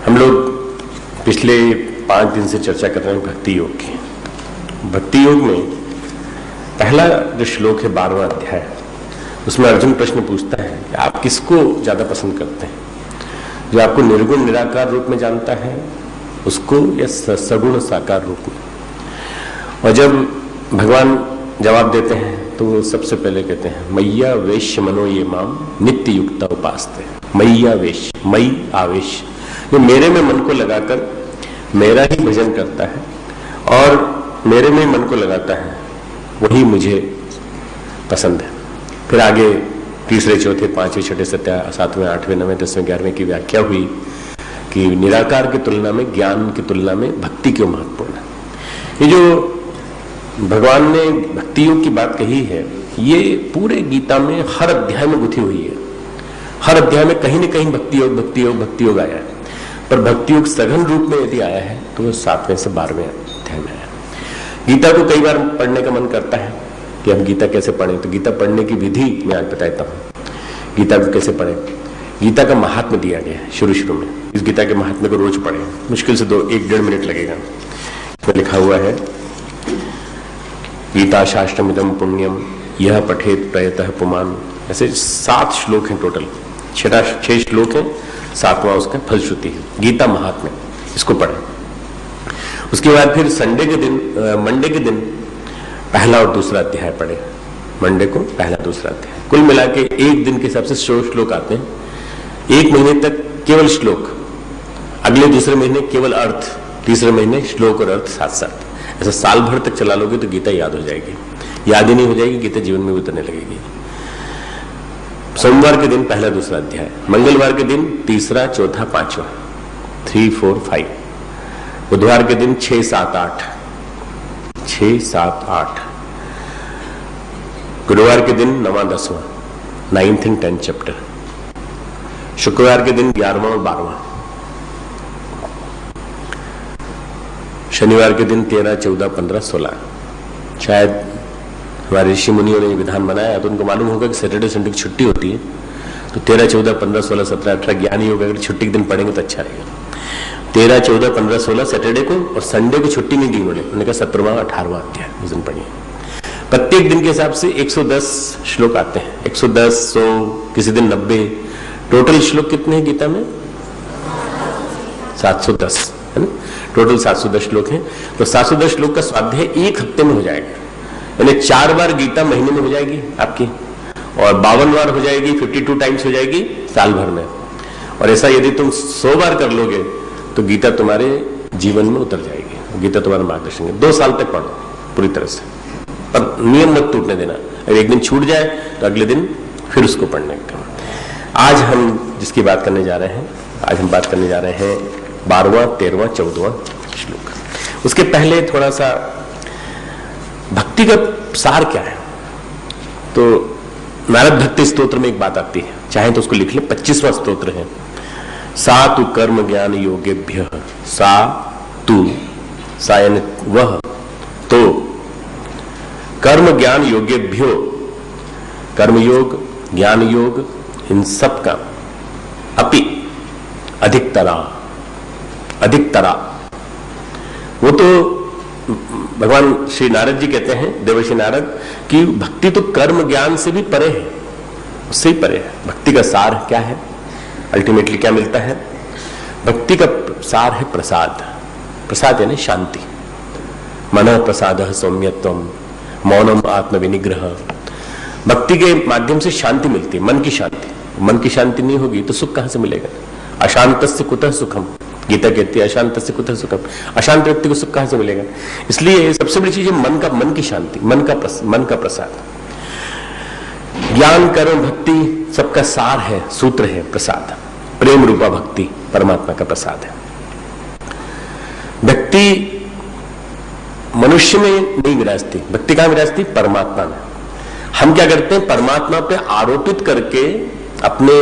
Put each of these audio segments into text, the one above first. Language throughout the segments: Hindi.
हम लोग पिछले 5 दिन से चर्चा कर रहे हैं भक्ति योग की। भक्ति योग में पहला जो श्लोक है 12वां अध्याय, उसमें अर्जुन प्रश्न पूछता है कि आप किसको ज्यादा पसंद करते हैं, जो आपको निर्गुण निराकार रूप में जानता है उसको, या सगुण साकार रूप में। और जब भगवान जवाब देते हैं तो वो सबसे पहले कहते हैं मैया वेश्य मनो ये माम नित्य युक्ता उपासते। मैया वेश्य, मई आवेश, जो मेरे में मन को लगाकर मेरा ही भजन करता है और मेरे में मन को लगाता है वही मुझे पसंद है। फिर आगे तीसरे चौथे पांचवें छठे सातवें आठवें नवें 10वें 11वें की व्याख्या हुई कि निराकार की तुलना में, ज्ञान की तुलना में भक्ति क्यों महत्वपूर्ण है। ये जो भगवान ने भक्ति योग की बात कही है, ये पूरे गीता में हर अध्याय में गुथी हुई है। हर अध्याय में कहीं न कहीं भक्ति योग भक्ति योग भक्ति योग आया है, पर भक्ति योग सघन रूप में यदि आया है तो वो 7वें से 12वें अध्याय में आया। गीता को कई बार पढ़ने का मन करता है कि हम गीता कैसे पढ़ें, तो गीता पढ़ने की विधि मैं आज बताता हूँ। गीता को कैसे पढ़ें, गीता का महात्म्य दिया गया है शुरू में। इस गीता के महात्म्य को रोज पढ़ें, मुश्किल से 1-1.5 मिनट लगेगा। इसमें लिखा हुआ है गीता शास्त्रमिदं पुण्यम यह पठेत प्रयतः पुमान। ऐसे 7 श्लोक हैं टोटल, 6 श्लोक हैं, 7वां उसका फलश्रुति है। गीता महात्म्य, इसको पढ़ें। उसके बाद फिर मंडे के दिन पहला और दूसरा अध्याय पढ़े। मंडे को पहला दूसरा अध्याय, कुल मिला के एक दिन के हिसाब से 100 श्लोक आते हैं। एक महीने तक केवल श्लोक, अगले दूसरे महीने केवल अर्थ, तीसरे महीने श्लोक और अर्थ साथ साथ। ऐसा साल भर तक चला लोगे तो गीता याद हो जाएगी। याद ही नहीं हो जाएगी, गीता जीवन में उतरने लगेगी। सोमवार के दिन पहला दूसरा अध्याय, मंगलवार के दिन तीसरा चौथा पांचवा, 3, 4, 5। बुधवार के दिन 6, 7, 8, 6, 7, 8। गुरुवार के दिन 9वां 10वां, 9th and 10th चैप्टर। शुक्रवार के दिन 11वां और 12वां। शनिवार के दिन 13, 14, 15, 16। शायद हमारे ऋषि मुनियों ने विधान बनाया तो उनको मालूम होगा कि सैटरडे संडे की छुट्टी होती है, तो 13, 14, 15, 16, 17, 18 ज्ञानी होगा। अगर छुट्टी के दिन पढ़ेंगे तो अच्छा रहेगा। 13, 14, 15, 16 सैटरडे को, और संडे को छुट्टी नहीं दी उन्होंने कहा 17वां 18वां अध्याय उस दिन पढ़िए। प्रत्येक दिन के हिसाब से 110 श्लोक आते हैं, 110, 100, किसी दिन 90। टोटल श्लोक कितने हैं गीता में? 710 है ना। टोटल 710 श्लोक हैं। तो 710 श्लोक का स्वाध्याय एक हफ्ते में हो जाएगा, यानी 4 बार गीता महीने में हो जाएगी आपकी, और 52 बार हो जाएगी, 52 टाइम्स हो जाएगी साल भर में। और ऐसा यदि तुम 100 बार कर लोगे तो गीता तुम्हारे जीवन में उतर जाएगी। गीता तुम्हारा मार्गदर्शन है। 2 साल तक पढ़ो पूरी तरह से, पर नियम मत टूटने देना। अगर एक दिन छूट जाए तो अगले दिन फिर उसको पढ़ने का। आज हम जिसकी बात करने जा रहे हैं, आज हम बात करने जा रहे हैं 12वां 13वां 14वां श्लोक। उसके पहले थोड़ा सा भक्ति का सार क्या है। तो नारद भक्ति स्तोत्र में एक बात आती है, चाहे तो उसको लिख ले, 25वां स्तोत्र है। सा तु कर्म ज्ञान योगेभ्य, सा तु, सा यानी वह, तो कर्म ज्ञान योगेभ्यो, कर्म योग ज्ञान योग इन सब का अपि अधिकतरा, वो तो भगवान श्री नारद जी कहते हैं, देवर्षि नारद, कि भक्ति तो कर्म ज्ञान से भी परे है, उससे ही परे है। भक्ति का सार क्या है, अल्टीमेटली क्या मिलता है? भक्ति का सार है प्रसाद। प्रसाद यानी शांति। मन प्रसाद सौम्यत्वम मौनम आत्म विनिग्रह। भक्ति के माध्यम से शांति मिलती है, मन की शांति। मन की शांति नहीं होगी तो सुख कहां से मिलेगा? अशांतस्य कुतः सुखम, गीता कहती है अशांतस्य कुतः सुखम। अशांत व्यक्ति को सुख कहां से मिलेगा? इसलिए सबसे बड़ी चीज है मन की शांति, मन का प्रसाद। ज्ञान कर्म भक्ति सबका सार है, सूत्र है प्रसाद। प्रेम रूपा भक्ति परमात्मा का प्रसाद है। भक्ति मनुष्य में नहीं विराजती, भक्ति कहां विराजती? परमात्मा में। हम क्या करते हैं? परमात्मा पे आरोपित करके अपने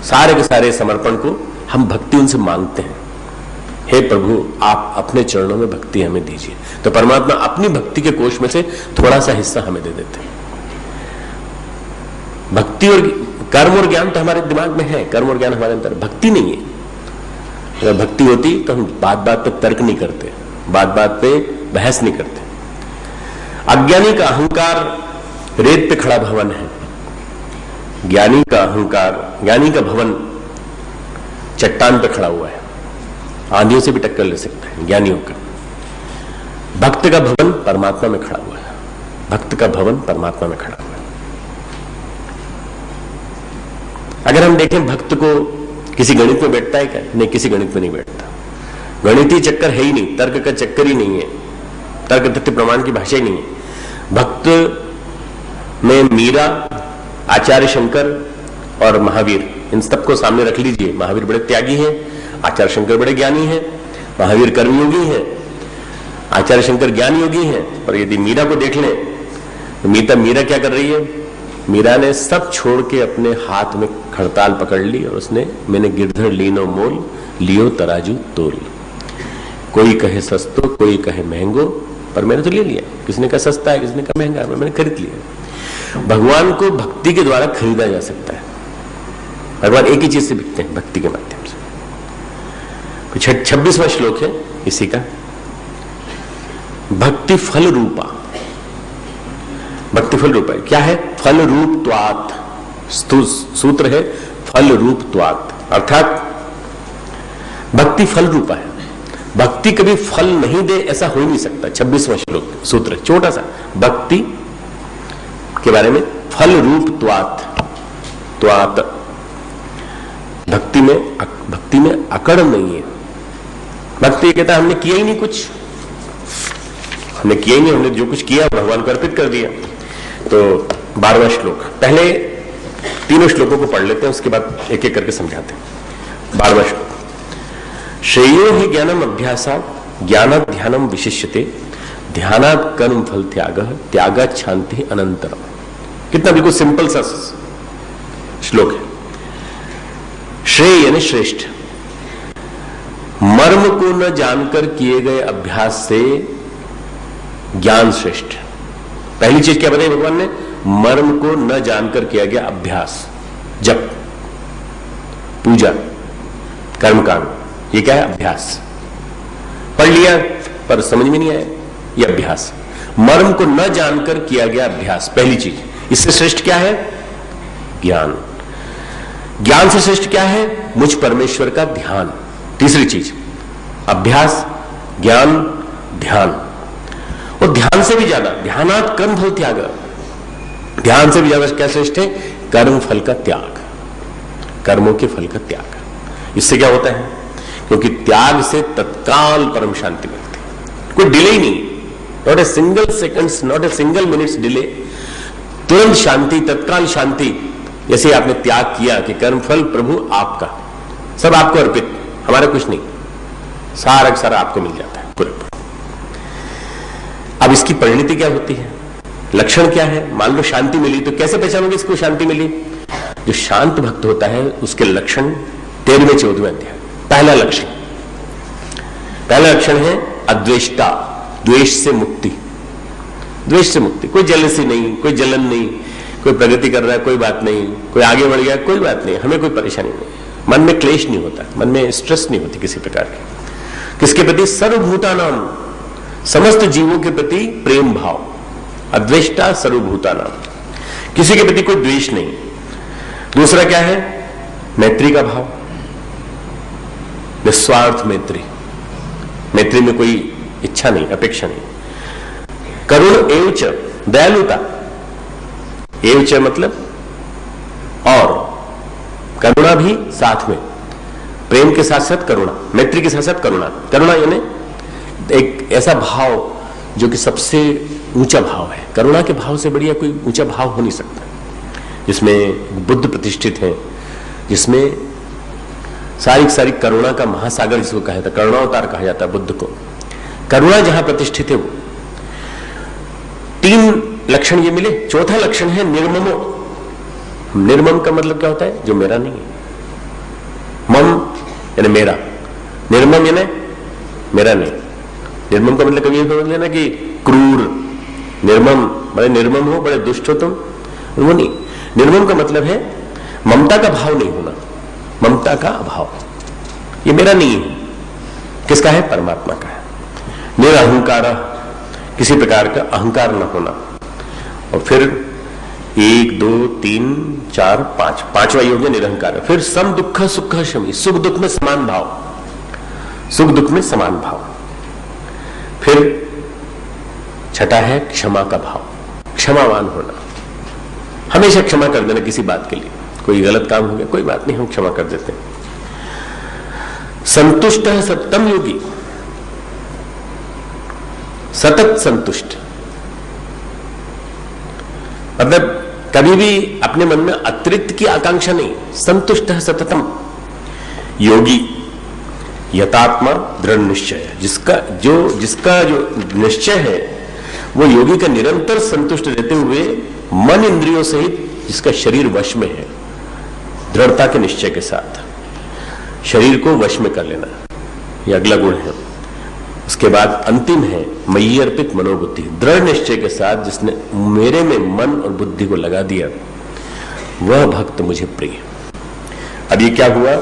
सारे के सारे समर्पण को हम भक्ति उनसे मांगते हैं। हे प्रभु, आप अपने चरणों में भक्ति हमें दीजिए। तो परमात्मा अपनी भक्ति के कोष में से थोड़ा सा हिस्सा हमें दे देते हैं। भक्ति और कर्म और ज्ञान तो हमारे दिमाग में है, कर्म और ज्ञान हमारे अंदर, भक्ति नहीं है। अगर भक्ति होती तो हम बात बात पे तर्क नहीं करते, बात बात पे बहस नहीं करते। अज्ञानी का अहंकार रेत पे खड़ा भवन है, ज्ञानी का अहंकार, ज्ञानी का भवन चट्टान पे खड़ा हुआ है, आंधियों से भी टक्कर ले सकता है ज्ञानियों का। भक्त का भवन परमात्मा में खड़ा हुआ है, भक्त का भवन परमात्मा में खड़ा हुआ है। अगर हम देखें भक्त को किसी गणित में बैठता है क्या? नहीं, किसी गणित में नहीं बैठता। गणितीय चक्कर है ही नहीं, तर्क का चक्कर ही नहीं है, तर्क तथ्य प्रमाण की भाषा ही नहीं है। भक्त में मीरा, आचार्य शंकर और महावीर, इन सबको सामने रख लीजिए। महावीर बड़े त्यागी हैं, आचार्य शंकर बड़े ज्ञानी हैं, महावीर कर्मयोगी हैं, आचार्य शंकर ज्ञान योगी हैं। और यदि मीरा को देख लें तो मीरा क्या कर रही है? मीरा ने सब छोड़ के अपने हाथ में खड़ताल पकड़ ली और उसने मैंने गिरधर लीनो मोल लियो तराजू तोल। कोई कहे सस्तो, कोई कहे महंगो, पर मैंने तो ले लिया। किसने कहा सस्ता है, किसने कहा महंगा है, मैंने खरीद लिया। भगवान को भक्ति के द्वारा खरीदा जा सकता है। भगवान एक ही चीज से बिकते हैं, भक्ति के माध्यम से। 26वां श्लोक है इसी का, भक्ति फल रूपा। भक्ति फल रूप है, क्या है? फल रूप त्वात्, सूत्र है फल रूप त्वात्, अर्थात भक्ति फल रूपा है। भक्ति कभी फल नहीं दे ऐसा हो ही नहीं सकता। 26वां श्लोक सूत्र है छोटा सा, भक्ति के बारे में, फल रूप त्वात्। त्वात् भक्ति में अकड़ नहीं है। भक्ति कहता है हमने किया ही नहीं कुछ, हमने किया ही नहीं, हमने जो कुछ किया भगवान को अर्पित कर दिया। तो 12वां श्लोक, पहले तीनों श्लोकों को पढ़ लेते हैं, उसके बाद एक एक करके समझाते हैं। 12वां श्लोक, श्रेयो हि ज्ञानम अभ्यासात् ज्ञानात् ध्यानम विशिष्यते ध्यानात् कर्म फल त्यागः त्यागात् शांति अनंतरम। कितना बिल्कुल सिंपल सा श्लोक है। श्रेय यानी श्रेष्ठ, मर्म को न जानकर किए गए अभ्यास से ज्ञान श्रेष्ठ। पहली चीज क्या बताई भगवान ने? मर्म को न जानकर किया गया अभ्यास, जप, पूजा, कर्मकांड, ये क्या है? अभ्यास। पढ़ लिया पर समझ में नहीं आया, ये अभ्यास। मर्म को न जानकर किया गया अभ्यास, पहली चीज। इससे श्रेष्ठ क्या है? ज्ञान। ज्ञान से श्रेष्ठ क्या है? मुझ परमेश्वर का ध्यान। तीसरी चीज, अभ्यास, ज्ञान, ध्यान। और ध्यान से भी ज्यादा, ध्यानात् कर्म फल त्याग, ध्यान से भी ज्यादा क्या श्रेष्ठ है? कर्म फल का त्याग, कर्मों के फल का त्याग। इससे क्या होता है? क्योंकि त्याग से तत्काल परम शांति मिलती है, कोई डिले ही नहीं, not a single seconds, not a single minutes delay, तुरंत शांति, तत्काल शांति। जैसे आपने त्याग किया कि कर्मफल प्रभु आपका, सब आपको अर्पित, हमारा कुछ नहीं, सारा सारा आपको मिल जाता है पूरे। अब इसकी परिणति क्या होती है? लक्षण क्या है? मान लो शांति मिली, तो कैसे पहचानोगे इसको शांति मिली? जो शांत भक्त होता है उसके लक्षण 13वें 14वें अध्याय। पहला लक्षण है अद्वेष्टा, द्वेष से मुक्ति। द्वेष से मुक्ति, कोई जेलसी नहीं, कोई जलन नहीं, कोई प्रगति कर रहा है कोई बात नहीं, कोई आगे बढ़ गया कोई बात नहीं, हमें कोई परेशानी नहीं, मन में क्लेश नहीं होता, मन में स्ट्रेस नहीं होती किसी प्रकार की। किसके प्रति? सर्वभूतानाम, समस्त जीवों के प्रति प्रेम भाव, अद्वेष्टा सर्वभूतानाम, किसी के प्रति कोई द्वेष नहीं। दूसरा क्या है? मैत्री का भाव, निस्वार्थ मैत्री, मैत्री में कोई इच्छा नहीं, अपेक्षा नहीं। करुण एवच, दयालुता, एवच मतलब और, करुणा भी साथ में, प्रेम के साथ साथ करुणा, मैत्री के साथ साथ करुणा। करुणा यानी एक ऐसा भाव जो कि सबसे ऊंचा भाव है। करुणा के भाव से बढ़िया कोई ऊंचा भाव हो नहीं सकता, जिसमें बुद्ध प्रतिष्ठित है, जिसमें सारी करुणा का महासागर जिसको कहा जाता, करुणावतार कहा जाता है बुद्ध को। करुणा जहां प्रतिष्ठित है वो। 3 लक्षण ये मिले। चौथा लक्षण है निर्ममो। निर्मम का मतलब क्या होता है? जो मेरा नहीं है। मम यानी मेरा, निर्मम यानी मेरा नहीं। निर्मम का मतलब कभी समझ लेना कि क्रूर, निर्मम, बड़े निर्मम हो, बड़े दुष्ट हो तुम, वो नहीं। निर्मम का मतलब है ममता का भाव नहीं होना, ममता का अभाव। ये मेरा नहीं है, किसका है? परमात्मा का है। निरअहंकार, किसी प्रकार का अहंकार न होना। और फिर 1 2 3 4 5, पांचवा योग है निरअहकार। फिर सम दुख सुख शमी, सुख दुख में समान भाव, सुख दुख में समान भाव। फिर छठा है क्षमा का भाव, क्षमावान होना, हमेशा क्षमा कर देना किसी बात के लिए। कोई गलत काम हो गया, कोई बात नहीं, हम क्षमा कर देते हैं। संतुष्ट है सततम योगी, सतत संतुष्ट, मतलब कभी भी अपने मन में अतिरिक्त की आकांक्षा नहीं, संतुष्ट है सततम योगी। यतात्मा दृढ़ निश्चय, जिसका जो निश्चय है वो योगी का निरंतर संतुष्ट रहते हुए मन इंद्रियों सहित जिसका शरीर वश में है, दृढ़ता के निश्चय के साथ शरीर को वश में कर लेना, यह अगला गुण है। उसके बाद अंतिम है मयि अर्पित मनोबुद्धि, दृढ़ निश्चय के साथ जिसने मेरे में मन और बुद्धि को लगा दिया, वह भक्त मुझे प्रिय। अब ये क्या हुआ?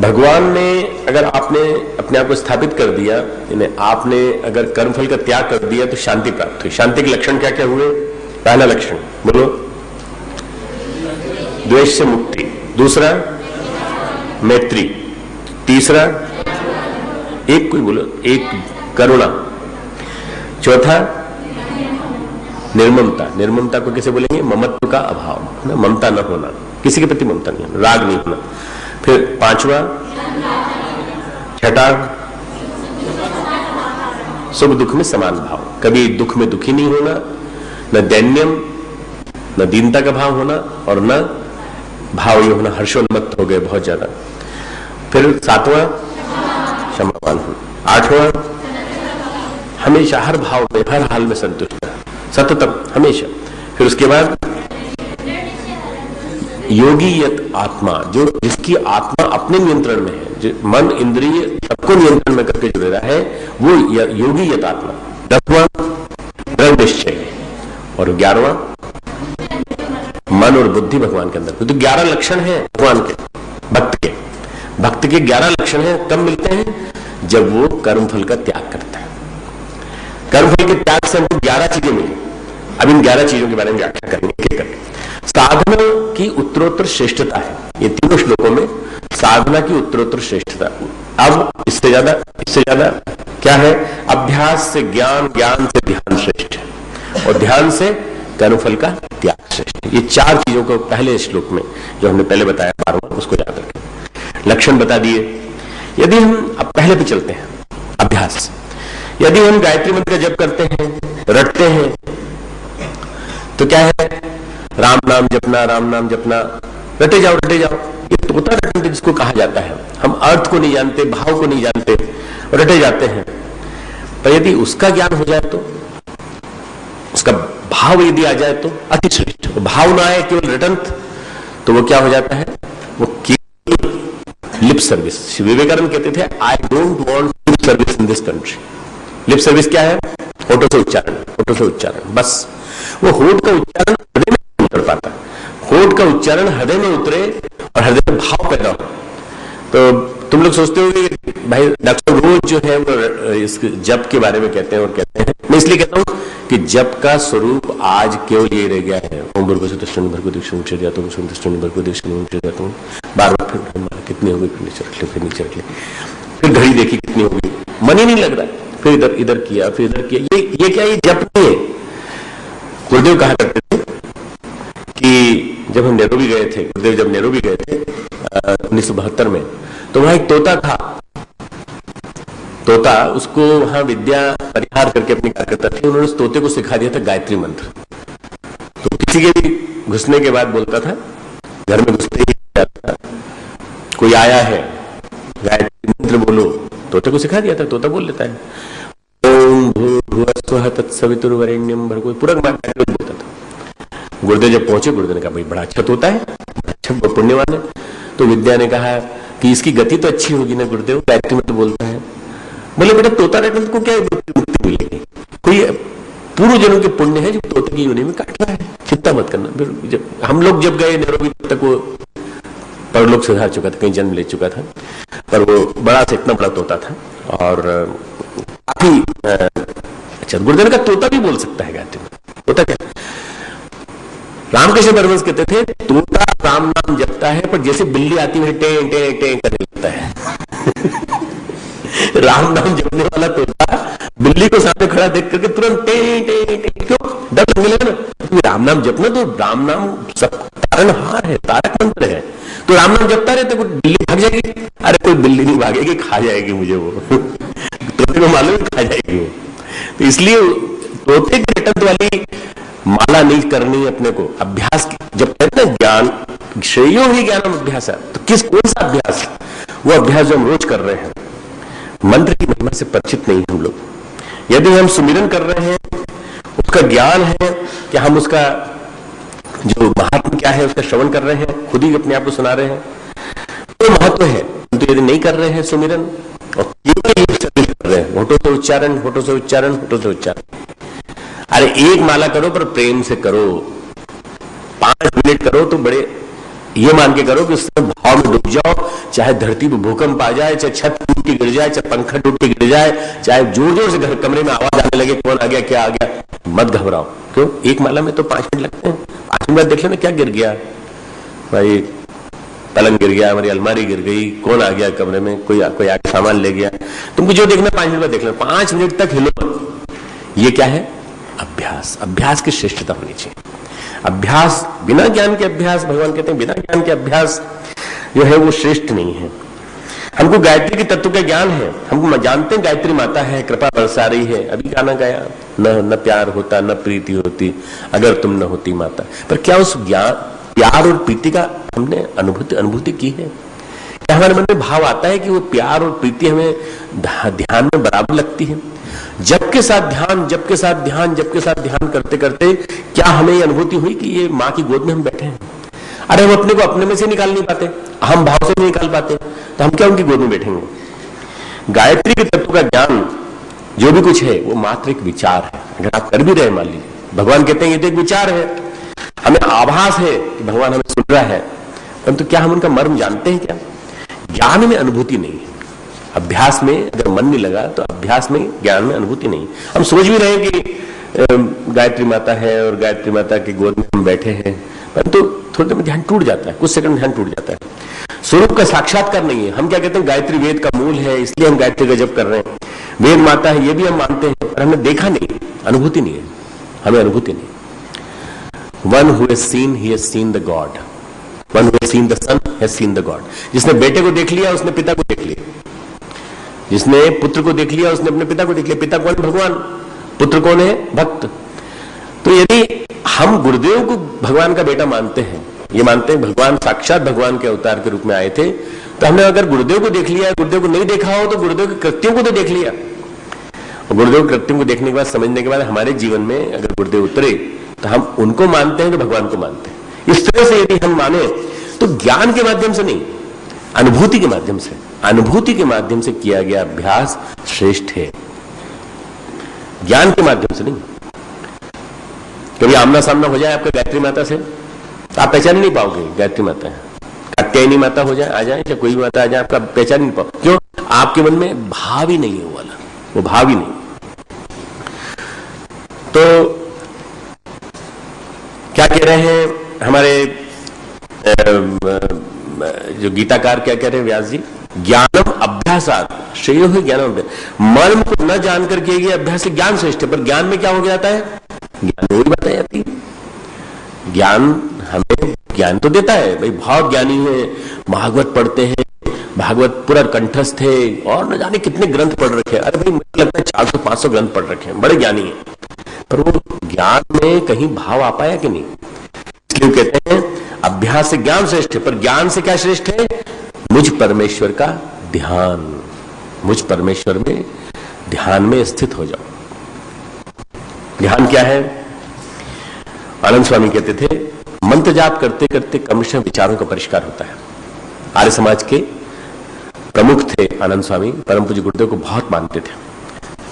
भगवान ने, अगर आपने अपने आप को स्थापित कर दिया, यानी आपने अगर कर्मफल का त्याग कर दिया तो शांति प्राप्त हुई। शांति के लक्षण क्या क्या हुए? पहला लक्षण बोलो, द्वेष से मुक्ति। दूसरा मैत्री। तीसरा एक, कोई बोलो, एक करुणा। चौथा निर्ममता। निर्ममता को कैसे बोलेंगे? ममत्व का अभाव, ना, ममता न होना, किसी के प्रति ममता नहीं होना, राग नहीं होना। फिर पांचवा, छठा सुख दुख में समान भाव, कभी दुख में दुखी नहीं होना, न दैन्यम, न दीनता का भाव होना, और न भाव ये होना हर्षोन्मत्त हो गए बहुत ज्यादा। फिर सातवां क्षमावान होना। आठवां हमेशा हर भाव में, हर हाल में संतुष्ट, सततम हमेशा। फिर उसके बाद योगी यत आत्मा, जो जिसकी आत्मा अपने नियंत्रण में है, जो मन इंद्रिय सबको नियंत्रण में करके जुड़ रहा है, वो योगी यत आत्मा। 10वां दृढ़ निश्चय, और 11वां मन और बुद्धि भगवान के अंदर। तो 11 लक्षण है भगवान के, भक्त के 11 लक्षण है। कब मिलते हैं? जब वो कर्मफल का त्याग करता है। कर्मफल के त्याग से हमको 11 चीजें मिली। अब इन 11 चीजों के बारे में व्याख्या करेंगे एक एक। साधना की उत्तरोत्तर श्रेष्ठता है, ये तीनों श्लोकों में साधना की उत्तरोत्तर श्रेष्ठता। अब इससे ज्यादा क्या है? अभ्यास से ज्ञान, ज्ञान से ध्यान श्रेष्ठ है, और ध्यान से कर्मफल का त्याग श्रेष्ठ है। ये 4 चीजों को पहले श्लोक में जो हमने पहले बताया 12वां, उसको याद रखें। लक्षण बता दिए। यदि हम अब पहले पे चलते हैं, अभ्यास। यदि हम गायत्री मंत्र का जप करते हैं, रटते हैं, तो क्या है? राम नाम जपना, राम नाम जपना, रटे जाओ रटे जाओ। ये तोता रटने जिसको कहा जाता है। हम अर्थ को नहीं जानते, भाव को नहीं जानते, रटे जाते हैं। पर यदि उसका ज्ञान हो जाए तो, उसका भाव यदि आ जाए तो अति श्रेष्ठ। भाव ना आए, केवल रटंत, तो वो क्या हो जाता है? वो केवल लिप सर्विस। विवेकानंद कहते थे, I don't want lip service in this country. Lip service क्या है? होठों से उच्चारण, होठों से उच्चारण, बस। वो होठ का उच्चारण हृदय में नहीं उतर पाता। होठ का उच्चारण हृदय में उतरे और हृदय में भाव पैदा हो। तो तुम लोग सोचते हो कि भाई डॉक्टर रोज जो है वो इस जप के बारे में कहते हैं, और कहते हैं, मैं इसलिए कहता हूं कि जप का स्वरूप आज केवल ये रह गया है, ओम भूर्भुवः स्वः तत्सवितुर्वरेण्यं भर्गो देवस्य धीमहि धियो यो न प्रचोदयात्। बार बार फिर कितनी हो गई, फिर नीचे रख ले, फिर नीचे रख ले, फिर घड़ी देखी कितनी हो गई, मन ही नहीं लग रहा है। फिर इधर इधर किया, फिर इधर किया। ये क्या? ये जप नहीं है। गुरुदेव कहा करते थे कि जब हम नैरोबी गए थे, गुरुदेव जब नैरोबी गए थे 1972 में, तो वहां एक तोता था। तोता, उसको वहां विद्या परिहार करके अपनी कार्य करता था। उन्होंने उस तोते को सिखा दिया था गायत्री मंत्र। तो किसी के भी घुसने के बाद बोलता था, घर में घुसते ही जाता था, कोई आया है गायत्री मंत्र बोलो, तोते को सिखा दिया था, तोता बोल लेता है। ओम भूर्भुवः स्वः तत्सवितुर्वरेण्यं भर्गो, पूरा गायत्री बोलता था। गुरुदेव जब पहुंचे, गुरुदेव ने कहा, भाई बड़ा अच्छा तोता है, अच्छा पुण्यवान है। तो विद्या ने कहा कि इसकी गति तो अच्छी होगी ना गुरुदेव, गायत्री मंत्र बोलता है। बोले बेटा, तोता रहने को क्या मुक्ति मिलेगी? कोई पूर्व जन्म के पुण्य है जो तोते की योनि में काट रहा है, चिंता मत करना। फिर जब हम लोग जब गए नैरोबी, तक वो परलोक सुधार चुका था, कहीं जन्म ले चुका था। पर वो बड़ा से इतना बड़ा तोता था और काफी अच्छा, गुरुदेव का तोता भी बोल सकता है गायत्री में। तोता क्या, रामकृष्ण परमहंस कहते थे तोता राम नाम जपता है पर जैसे बिल्ली आती है टे टे टे करने लगता है। राम नाम जपने वाला तोता बिल्ली को सामने खड़ा देख करके तुरंत टे टे टे, क्यों, डर लगने लगा ना। राम नाम जपना तो राम नाम सब तारणहार है, तारक मंत्र है, तो राम नाम जपता रहे तो कोई बिल्ली भाग जाएगी। अरे कोई बिल्ली नहीं भागेगी, खा जाएगी मुझे वो। तोते को मालूम खा जाएगी वो। तो इसलिए तोते की रटत वाली माला नहीं करनी अपने को। अभ्यास जब कहते हैं ज्ञान श्रेयो ही ज्ञानम अभ्यास है, तो किस कौन सा अभ्यास, वो अभ्यास जो हम रोज कर रहे हैं। मंत्र की महिमा से परिचित नहीं हम लोग। यदि हम सुमिरन कर रहे हैं, उसका ज्ञान है कि हम उसका जो महात्मा क्या है उसका श्रवण कर रहे हैं, खुद ही अपने आप को सुना रहे हैं, तो महत्व है। तो यदि नहीं कर रहे हैं सुमिरन और केवल कर रहे हैं, होठों से उच्चारण, होठों से उच्चारण, होठों से उच्चारण, अरे एक माला करो पर प्रेम से करो, 5 मिनट करो तो बड़े ये मान के करो कि उसमें भाव में डूब जाओ, चाहे धरती पर भूकंप आ जाए, चाहे छत टूट के गिर जाए, चाहे पंखा टूट के गिर जाए, चाहे जोर जोर से घर कमरे में आवाज आने लगे, कौन आ गया क्या आ गया, मत घबराओ। क्यों, एक माला में तो 5 मिनट लगते हैं। 5 मिनट देख लेना क्या गिर गया, भाई पलंग गिर गया, हमारी अलमारी गिर गई, कौन आ गया कमरे में, कोई आके सामान ले गया, तुमको जो देखना 5 मिनट में देख लेना। 5 मिनट तक हिलो मत। ये क्या है, अभ्यास। अभ्यास की श्रेष्ठता होनी चाहिए। अभ्यास बिना ज्ञान के अभ्यास, भगवान कहते हैं बिना ज्ञान के अभ्यास जो है वो श्रेष्ठ नहीं है। हमको गायत्री के तत्व का ज्ञान है, हमको जानते हैं गायत्री माता है, कृपा बरसा रही है। अभी गाना गाया, न प्यार होता न प्रीति होती अगर तुम न होती माता। पर क्या उस ज्ञान, प्यार और प्रीति का हमने अनुभूति की है? क्या हमारे मन में भाव आता है कि वो प्यार और प्रीति हमें ध्यान में बराबर लगती है? जब के साथ ध्यान, जब के साथ ध्यान, जब के साथ ध्यान करते करते क्या हमें ये अनुभूति हुई कि ये माँ की गोद में हम बैठे हैं? अरे हम अपने को अपने में से निकाल नहीं पाते, हम भाव से नहीं निकाल पाते, तो हम क्या उनकी गोद में बैठेंगे? गायत्री के तत्व का ज्ञान जो भी कुछ है वो मात्र एक विचार है। अगर आप कर भी रहे, मान लीजिए भगवान कहते हैं ये तो एक विचार है, हमें आभास है कि भगवान हमें सुन रहा है, परंतु क्या हम उनका मर्म जानते हैं? क्या ज्ञान में अनुभूति नहीं है। अभ्यास में अगर मन नहीं लगा तो अभ्यास में, ज्ञान में अनुभूति नहीं। हम सोच भी रहे हैं कि गायत्री माता है और गायत्री माता की गोद में हम बैठे हैं, परंतु थोड़ी देर में ध्यान टूट जाता है, कुछ सेकंड ध्यान टूट जाता है। स्वरूप का साक्षात्कार नहीं है। हम क्या कहते हैं, गायत्री वेद का मूल है इसलिए हम गायत्री का जप कर रहे हैं, वेद माता है ये भी हम मानते हैं, पर हमने देखा नहीं, अनुभूति नहीं है, हमें अनुभूति नहीं। One who has seen, he has seen the God. One who has seen the son has seen the God. जिसने बेटे को देख लिया उसने पिता को देख लिया, जिसने पुत्र को देख लिया उसने अपने पिता को देख लिया। पिता कौन? भगवान। पुत्र कौन है? भक्त। तो यदि हम गुरुदेव को भगवान का बेटा मानते हैं, ये मानते हैं भगवान साक्षात भगवान के अवतार के रूप में आए थे, तो हमने अगर गुरुदेव को देख लिया, गुरुदेव को नहीं देखा हो तो गुरुदेव के कृत्यों को तो देख लिया। और गुरुदेव के कृत्यों को देखने के बाद, समझने के बाद हमारे जीवन में अगर गुरुदेव उतरे तो हम उनको मानते हैं तो भगवान को मानते हैं। इस तरह से यदि हम माने तो ज्ञान के माध्यम से नहीं, अनुभूति के माध्यम से, अनुभूति के माध्यम से किया गया अभ्यास श्रेष्ठ है, ज्ञान के माध्यम से नहीं। कभी आमना सामना हो जाए आपका गायत्री माता से तो आप पहचान नहीं पाओगे गायत्री माता है। कात्यायनी माता हो जाए, आ जाए, या कोई भी माता आ जाए, आपका पहचान नहीं पाओगे। क्यों? आपके मन में भाव ही नहीं है, वो वाला, वो भाव ही नहीं। तो क्या कह रहे हैं हमारे जो गीताकार, क्या कह रहे हैं व्यास जी? ज्ञानम अभ्यासात श्रेयो ही ज्ञानम अभ्यास। मर्म को न जानकर किए गए अभ्यास से ज्ञान श्रेष्ठ है। पर ज्ञान में क्या हो जाता है? ज्ञान में वही बताई जाती है। ज्ञान हमें ज्ञान तो देता है, भाई बहुत ज्ञानी है, भागवत पढ़ते हैं, भागवत पूरा कंठस्थ है और न जाने कितने ग्रंथ पढ़ रखे हैं। अरे भाई मुझे लगता है 400-500 ग्रंथ पढ़ रखे हैं, बड़े ज्ञानी है, पर वो ज्ञान में कहीं भाव आ पाया कि नहीं? इसलिए कहते हैं अभ्यास से ज्ञान श्रेष्ठ है। पर ज्ञान से क्या श्रेष्ठ है? मुझ परमेश्वर का ध्यान, मुझ परमेश्वर में ध्यान में स्थित हो जाओ। ध्यान क्या है? आनंद स्वामी कहते थे मंत्र जाप करते करते क्रमशः विचारों का परिष्कार होता है। आर्य समाज के प्रमुख थे आनंद स्वामी, परम पूज्य गुरुदेव को बहुत मानते थे।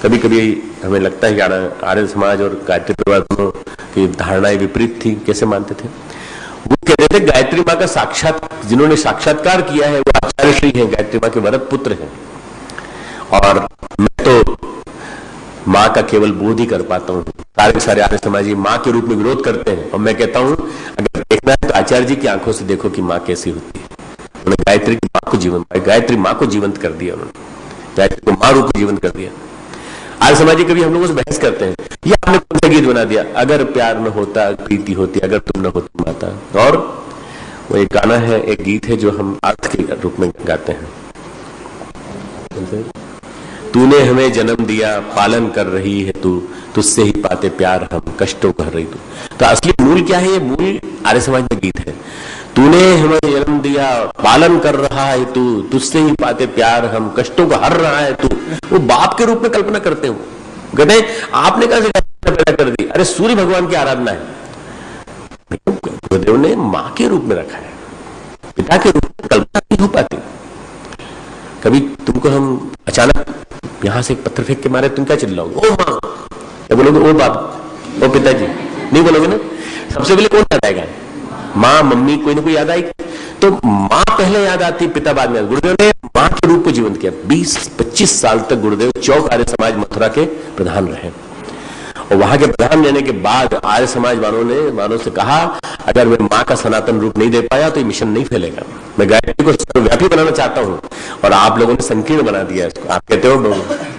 कभी कभी हमें लगता है कि आर्य समाज और गायत्री परिवार दोनों की धारणाएं विपरीत थी। कैसे मानते थे? वो कहते थे गायत्री माँ का साक्षात, जिन्होंने साक्षात्कार किया है वो आचार्य ऋषि हैं, गायत्री माँ के वरद पुत्र हैं, और मैं तो माँ का केवल बोध ही कर पाता हूँ। सारे के सारे आर्य समाजी माँ के रूप में विरोध करते हैं, और मैं कहता हूँ अगर देखना है तो आचार्य जी की आंखों से देखो कि माँ कैसी होती है। उन्होंने गायत्री की माँ को गायत्री माँ को जीवंत कर दिया, उन्होंने गायत्री को माँ रूप में जीवंत कर दिया। आर्य समाजी कभी हम लोगों से बहस करते हैं, ये आपने कौन सा गीत बना दिया, अगर प्यार न होता प्रीति होती, अगर तुम न होती माता। और वो एक गाना है, एक गीत है जो हम अर्थ के रूप में गाते हैं, तूने हमें जन्म दिया पालन कर रही है तू, तुझसे ही पाते प्यार हम कष्टों कर रही तू। तो असली मूल क्या है, ये मूल आर्य समाज का गीत है। तूने हमें जन्म दिया पालन कर रहा है तू, तुझसे ही पाते प्यार हम कष्टों को हर रहा है तू। वो बाप के रूप में कल्पना करते हो, कहते हैं आपने कैसे पैदा कर दी, अरे सूर्य भगवान की आराधना है। गुरुदेव ने माँ के रूप में रखा है, पिता के रूप में कल्पना नहीं हो पाती। कभी तुमको हम अचानक यहां से एक पत्थर फेंक के मारे, तुम क्या चिल्लाओगे, ओ माँ, क्या बोलोगे, ओ बाप, ओ पिताजी, नहीं बोलोगे ना। सबसे पहले कौन याद आएगा, माँ मम्मी, कोई ना कोई याद आएगी। तो माँ पहले याद आती, पिता बाद में। गुरुदेव ने माँ के रूप को जीवंत किया। 20-25 साल तक गुरुदेव चौक आर्य समाज मथुरा के प्रधान रहे, और वहां के प्रधान रहने के बाद आर्य समाज वालों से कहा अगर मैं माँ का सनातन रूप नहीं दे पाया तो ये मिशन नहीं फैलेगा। मैं गायत्री को सर्वव्यापी बनाना चाहता हूं, और आप लोगों ने संकीर्ण बना दिया इसको। आप कहते हो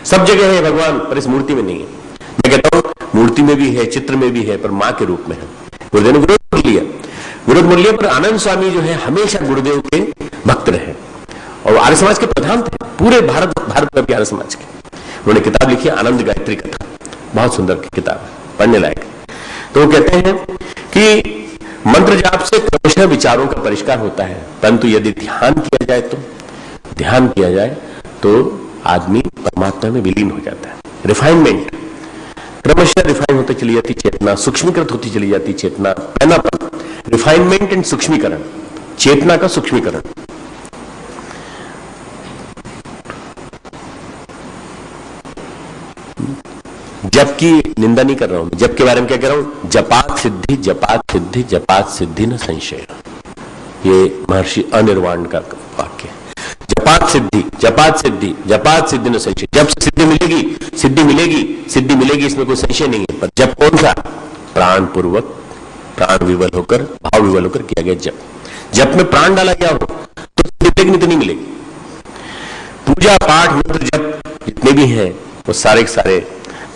सब जगह है भगवान, पर इस मूर्ति में नहीं है। मैं कहता हूं मूर्ति में भी है, चित्र में भी है, पर माँ के रूप में है। गुरुदेव ने विरोध मोड़ लिया, पर आनंद स्वामी जो है हमेशा गुरुदेव के भक्त रहे, और आर्य समाज के प्रधान थे, पूरे भारत व्यापी आर्य समाज के। उन्होंने किताब लिखी आनंद गायत्री कथा, बहुत सुंदर किताब है, पढ़ने लायक। तो वो कहते हैं कि मंत्र जाप से क्रमशः विचारों का परिष्कार होता है, परंतु यदि ध्यान किया जाए तो आदमी परमात्मा में विलीन हो जाता है। रिफाइनमेंट, क्रमशः रिफाइन होती चली जाती चेतना, सूक्ष्मीकृत होती चली जाती चेतना, पैनापन, रिफाइनमेंट एंड सूक्ष्मीकरण, चेतना का सूक्ष्मीकरण। जप की निंदा नहीं कर रहा हूं, जप के बारे में क्या कह रहा हूं, जपात सिद्धि जपात सिद्धि जपात सिद्धि न संशय, ये महर्षि अनिर्वाण का वाक्य है। जपात सिद्धि जपात सिद्धि जपात सिद्धि न संशय, जब से सिद्धि मिलेगी सिद्धि मिलेगी सिद्धि मिलेगी, इसमें कोई संशय नहीं है। पर जप कौन सा, प्राण पूर्वक, प्राण विवल होकर, भाव विवल होकर किया गया जप। जप में प्राण डाला गया हो तो सिद्धि नहीं तो नहीं मिलेगी। पूजा पाठ मंत्र जप जितने भी हैं वो सारे के सारे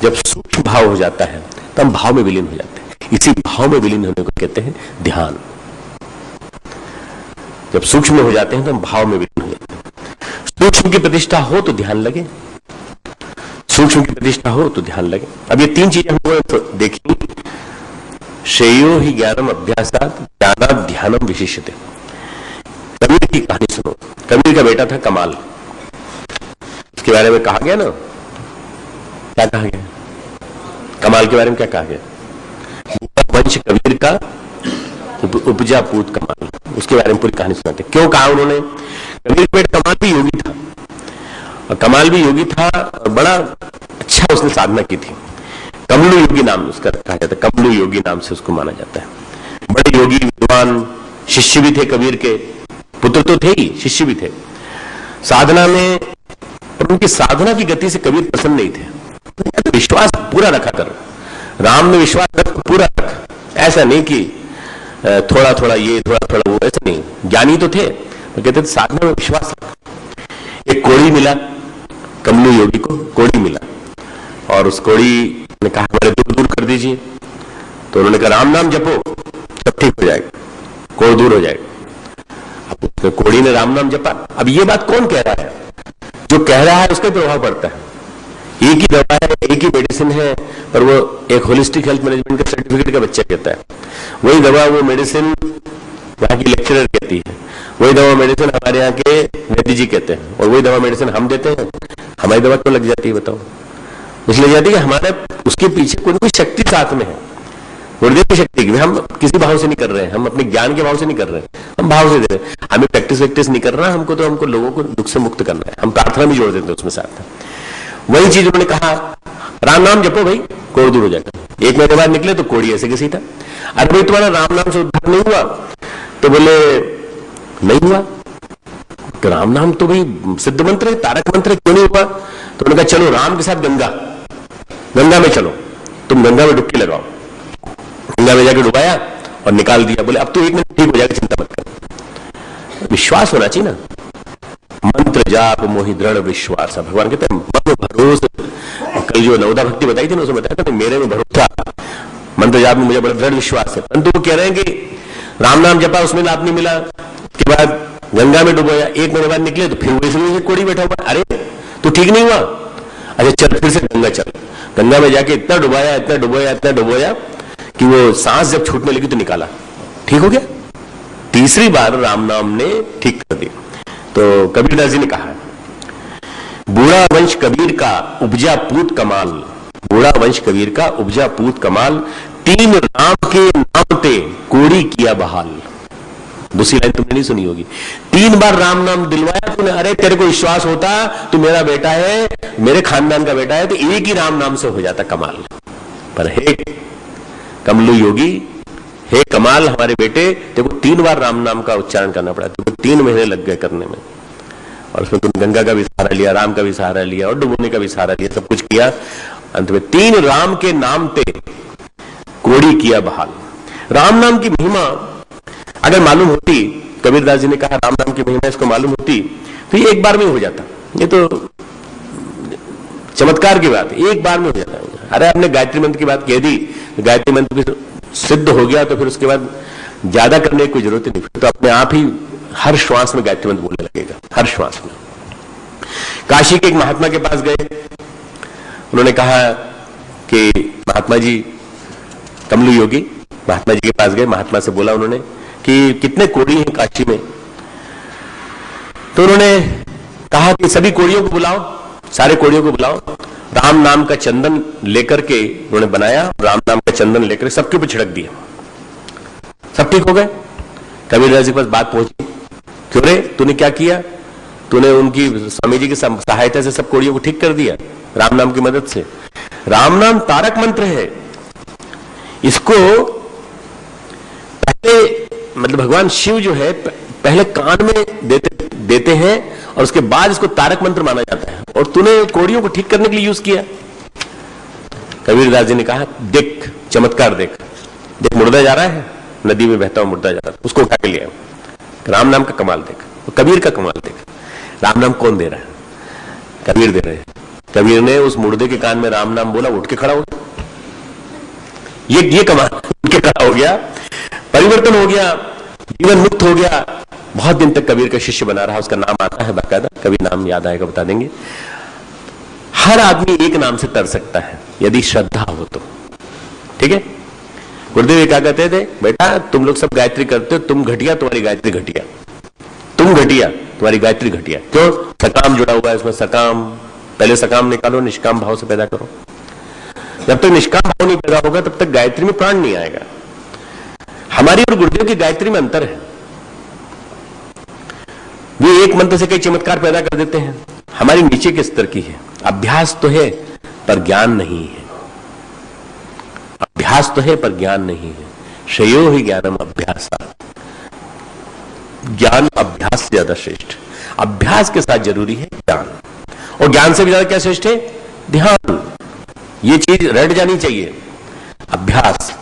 जब सूक्ष्म भाव हो जाता है तो हम भाव में विलीन हो जाते हैं। इसी भाव में विलीन होने को कहते हैं ध्यान। जब सूक्ष्म हो जाते हैं तो हम भाव में विलीन हो जाते हैं। सूक्ष्म की प्रतिष्ठा हो तो ध्यान लगे, सूक्ष्म की प्रतिष्ठा हो तो ध्यान लगे। अब ये तीन चीजें हमको देखी। श्रेयो ही ज्ञानम अभ्यासात ज्ञानात् ध्यानम विशिष्यते। कबीर की कहानी सुनो। कबीर का बेटा था कमाल, उसके बारे में कहा गया ना, क्या कहा गया कमाल के बारे में, क्या कहा गया, वंश कबीर का उपजा पूत कमाल, उसके बारे में पूरी कहानी सुनाते। क्यों कहा उन्होंने, कबीर का बेटा कमाल भी योगी था, और कमाल भी योगी था, और बड़ा अच्छा उसने साधना की थी। कमलू योगी नाम उसका कहा जाता है, कमलू योगी नाम से उसको माना जाता है। बड़े योगी विद्वान, शिष्य भी थे कबीर के, पुत्र तो थे ही, शिष्य भी थे। साधना में, पर उनकी साधना की गति से कबीर प्रसन्न नहीं थे। तो विश्वास पूरा रखा कर, राम में विश्वास रख, पूरा रख, ऐसा नहीं कि थोड़ा थोड़ा ये थोड़ा थोड़ा वो, ऐसा नहीं। ज्ञानी तो थे, तो कहते थे साधना में विश्वास रख। एक कोड़ी मिला कमलू योगी को, कोड़ी मिला, और उस कोड़ी ने कहा हमारे दुख दूर कर दीजिए। तो उन्होंने कहा राम नाम जपो, सब ठीक हो जाएगा, कोड़ दूर हो जाएगा। अब कोड़ी ने राम नाम जपा। अब ये बात कौन कह रहा है, जो कह रहा है उसका प्रभाव पड़ता है। एक ही दवा है, एक ही मेडिसिन है, पर वो एक होलिस्टिक हेल्थ मैनेजमेंट का सर्टिफिकेट का बच्चा कहता है। वही दवा वो मेडिसिन वहां की लेक्चरर कहती है, वही दवा मेडिसिन हमारे यहाँ के वैद्य जी कहते हैं, और वही दवा मेडिसिन हम देते हैं। हमारी दवा क्यों लग जाती है बताओ, इसलिए लग जाती है कि हमारे उसके पीछे कोई ना कोई शक्ति साथ में है, गुरुदेव की शक्ति की। हम किसी भाव से नहीं कर रहे हैं, हम अपने ज्ञान के भाव से नहीं कर रहे हैं, हम भाव से दे रहे हैं। हमें प्रैक्टिस वैक्टिस नहीं करना, हमको तो हमको लोगों को दुख से मुक्त करना है। हम प्रार्थना भी जोड़ देते हैं उसमें साथ। वही चीज उन्होंने कहा राम नाम जपो भाई, कोड़ दूर हो जाएगा। एक महीने बाद निकले तो कोड़ी ऐसे कैसी था। अरे भाई तुम्हारा राम नाम से उद्धार नहीं हुआ, तो बोले नहीं हुआ। कि राम नाम तो भाई सिद्ध मंत्र है, तारक मंत्र है, क्यों नहीं हुआ? तो उन्होंने कहा चलो राम के साथ गंगा में चलो, तुम गंगा में डुबकी लगाओ। गंगा में जाके डुबाया और निकाल दिया। बोले अब तो 1 मिनट ठीक हो जाएगा, चिंता मत कर। विश्वास होना चाहिए ना, मंत्र जाप मोहि दृढ़ विश्वास। भगवान कहते हैं मन भरोसा। कल जो नवदा भक्ति बताई थी ना, उसमें बताया था मेरे में भरोसा, मंत्र जाप में मुझे बड़ा दृढ़ विश्वास है। परंतु वो कह रहे हैं कि राम नाम जपा, उसमें लाभ नहीं मिला, के बाद गंगा में डुबोया, 1 महीने बाद निकले तो फिर वही कोड़ी बैठा हुआ, अरे तो ठीक नहीं हुआ, अच्छा चल फिर से गंगा चल। गंगा में जाके इतना डुबोया कि वो सांस जब छूटने लगी तो निकाला, ठीक हो गया। तीसरी बार राम नाम ने ठीक कर दिया। तो कबीरदास जी ने कहा, बूढ़ा वंश कबीर का उपजा पूत कमाल, बूढ़ा वंश कबीर का उपजा पूत कमाल, 3 राम के नाम ते कोड़ी किया बहाल। दूसरी लाइन तुमने नहीं सुनी होगी, 3 बार राम नाम दिलवाया तूने, अरे तेरे को विश्वास होता तू मेरा बेटा है, मेरे खानदान का बेटा है, तो एक ही राम नाम से हो जाता कमाल। पर हे कमलू योगी, हे कमाल हमारे बेटे, देखो 3 बार राम नाम का उच्चारण करना पड़ा, तुमको 3 महीने लग गए करने में, और उसमें तुम गंगा का भी सहारा लिया, राम का भी सहारा लिया और डुबोने का भी सहारा लिया, सब कुछ किया, अंत में 3 राम के नाम ते कोड़ी किया बहाल। राम नाम की महिमा अगर मालूम होती, कबीरदास जी ने कहा राम नाम की महिमा इसको मालूम होती, तो ये एक बार में हो जाता। ये तो चमत्कार की बात है, एक बार में हो जाता। अरे आपने गायत्री मंत्र की बात कह दी, गायत्री मंत्र भी सिद्ध हो गया, तो फिर उसके बाद ज्यादा करने की कोई जरूरत नहीं, फिर तो अपने आप ही हर श्वास में गायत्री मंत्र बोलने लगेगा, हर श्वास में। काशी के एक महात्मा के पास गए, उन्होंने कहा कि महात्मा जी, कमलू योगी महात्मा जी के पास गए, महात्मा से बोला उन्होंने कि कितने कोड़ी हैं काशी में? तो उन्होंने कहा कि सभी कोड़ियों को बुलाओ, सारे कोड़ियों को बुलाओ, राम नाम का चंदन लेकर के उन्होंने बनाया, राम नाम का चंदन लेकर सबके ऊपर छिड़क दिया, सब ठीक हो गए। कबीरदास जी के पास बात पहुंची, क्यों रे तूने क्या किया? तूने उनकी स्वामी जी की सहायता से सब कोड़ियों को ठीक कर दिया, राम नाम की मदद से। राम नाम तारक मंत्र है, इसको पहले मतलब भगवान शिव जो है पहले कान में देते हैं और उसके बाद इसको तारक मंत्र माना जाता है, और तूने कोड़ियों को ठीक करने के लिए यूज किया। कबीरदास जी ने कहा देख चमत्कार, देख देख मुर्दा जा रहा है, नदी में बहता हुआ मुर्दा जा रहा है, उसको उठा के लिया। राम नाम का कमाल देख, कबीर का कमाल देख। राम नाम कौन दे रहा है? कबीर दे रहे हैं। कबीर ने उस मुर्दे के कान में राम नाम बोला, उठ के खड़ा हो गया। ये कमाल, उठ के खड़ा हो गया, परिवर्तन हो गया, जीवन मुक्त हो गया। बहुत दिन तक कबीर का शिष्य बना रहा, उसका नाम आता है बाकायदा, कभी नाम याद आएगा बता देंगे। हर आदमी एक नाम से तर सकता है यदि श्रद्धा हो तो, ठीक है। गुरुदेव क्या कहते थे, बेटा तुम लोग सब गायत्री करते हो, तुम घटिया, तुम्हारी गायत्री घटिया, तुम घटिया, तुम्हारी गायत्री घटिया। क्यों? सकाम जुड़ा हुआ है इसमें, सकाम, पहले सकाम निकालो, निष्काम भाव से पैदा करो। जब तक निष्काम भाव नहीं पैदा होगा तब तक गायत्री में प्राण नहीं आएगा। हमारी और गुरुदेव की गायत्री में अंतर है, वे एक मंत्र से कई चमत्कार पैदा कर देते हैं, हमारी नीचे के स्तर की है। अभ्यास तो है पर ज्ञान नहीं है, अभ्यास तो है पर ज्ञान नहीं है। श्रेयो ही ज्ञानम अभ्यास, ज्ञान अभ्यास से ज्यादा श्रेष्ठ। अभ्यास के साथ जरूरी है ज्ञान, और ज्ञान से भी ज्यादा क्या श्रेष्ठ है? ध्यान। ये चीज रट जानी चाहिए। अभ्यास,